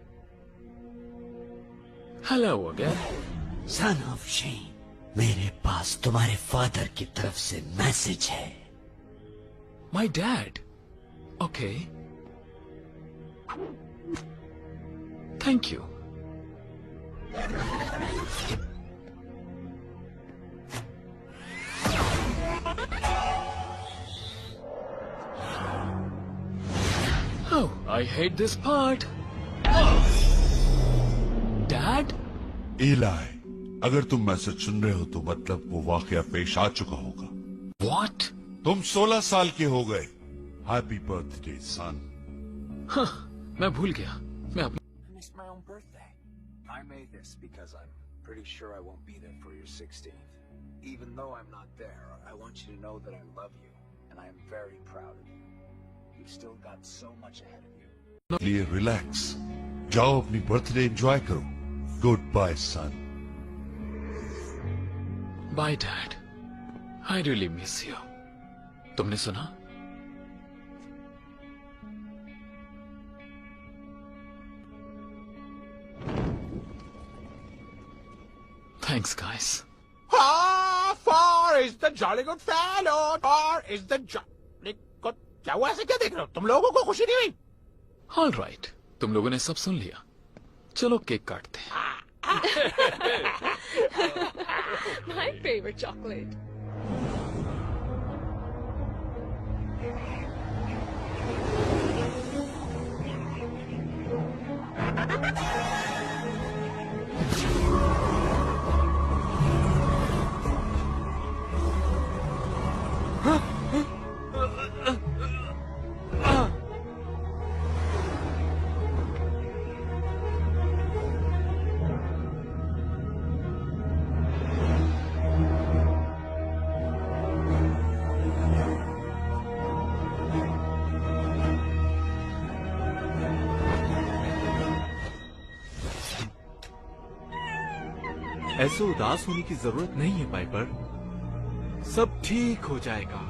B: Hello again.
M: Son of Shane, मेरे पास तुम्हारे फादर की तरफ से मैसेज है।
B: My dad? Okay, thank you. Oh, I hate this part. Dad?
F: इलाई, अगर तुम मैसेज सुन रहे हो तो मतलब वो वाकया पेश आ चुका होगा।
B: What?
F: तुम 16 साल के हो गए। हैप्पी बर्थडे सन।
B: हाँ, मैं भूल गया। मैं अपने
N: I missed my own birthday. I made this because I'm pretty sure I won't be there for your 16th. Even though I'm not there, I want you to know that I love you, and I am very proud of you. You've still got so much ahead of you.
F: लिए रिलैक्स, जाओ अपनी बर्थडे एंजॉय करो। Good bye son.
B: Bye dad, I really miss you. तुमने सुना? Thanks, guys.
E: Far is the jolly good fellow. Far is the jolly good. क्या हुआ? ऐसे क्या देख रहे हो? तुम लोगों को खुशी नहीं हुई?
B: All right. तुम लोगों ने सब सुन लिया। चलो केक काटते हैं।
D: My favorite chocolate.
A: ऐसे उदास होने की जरूरत नहीं है पाइपर, सब ठीक हो जाएगा।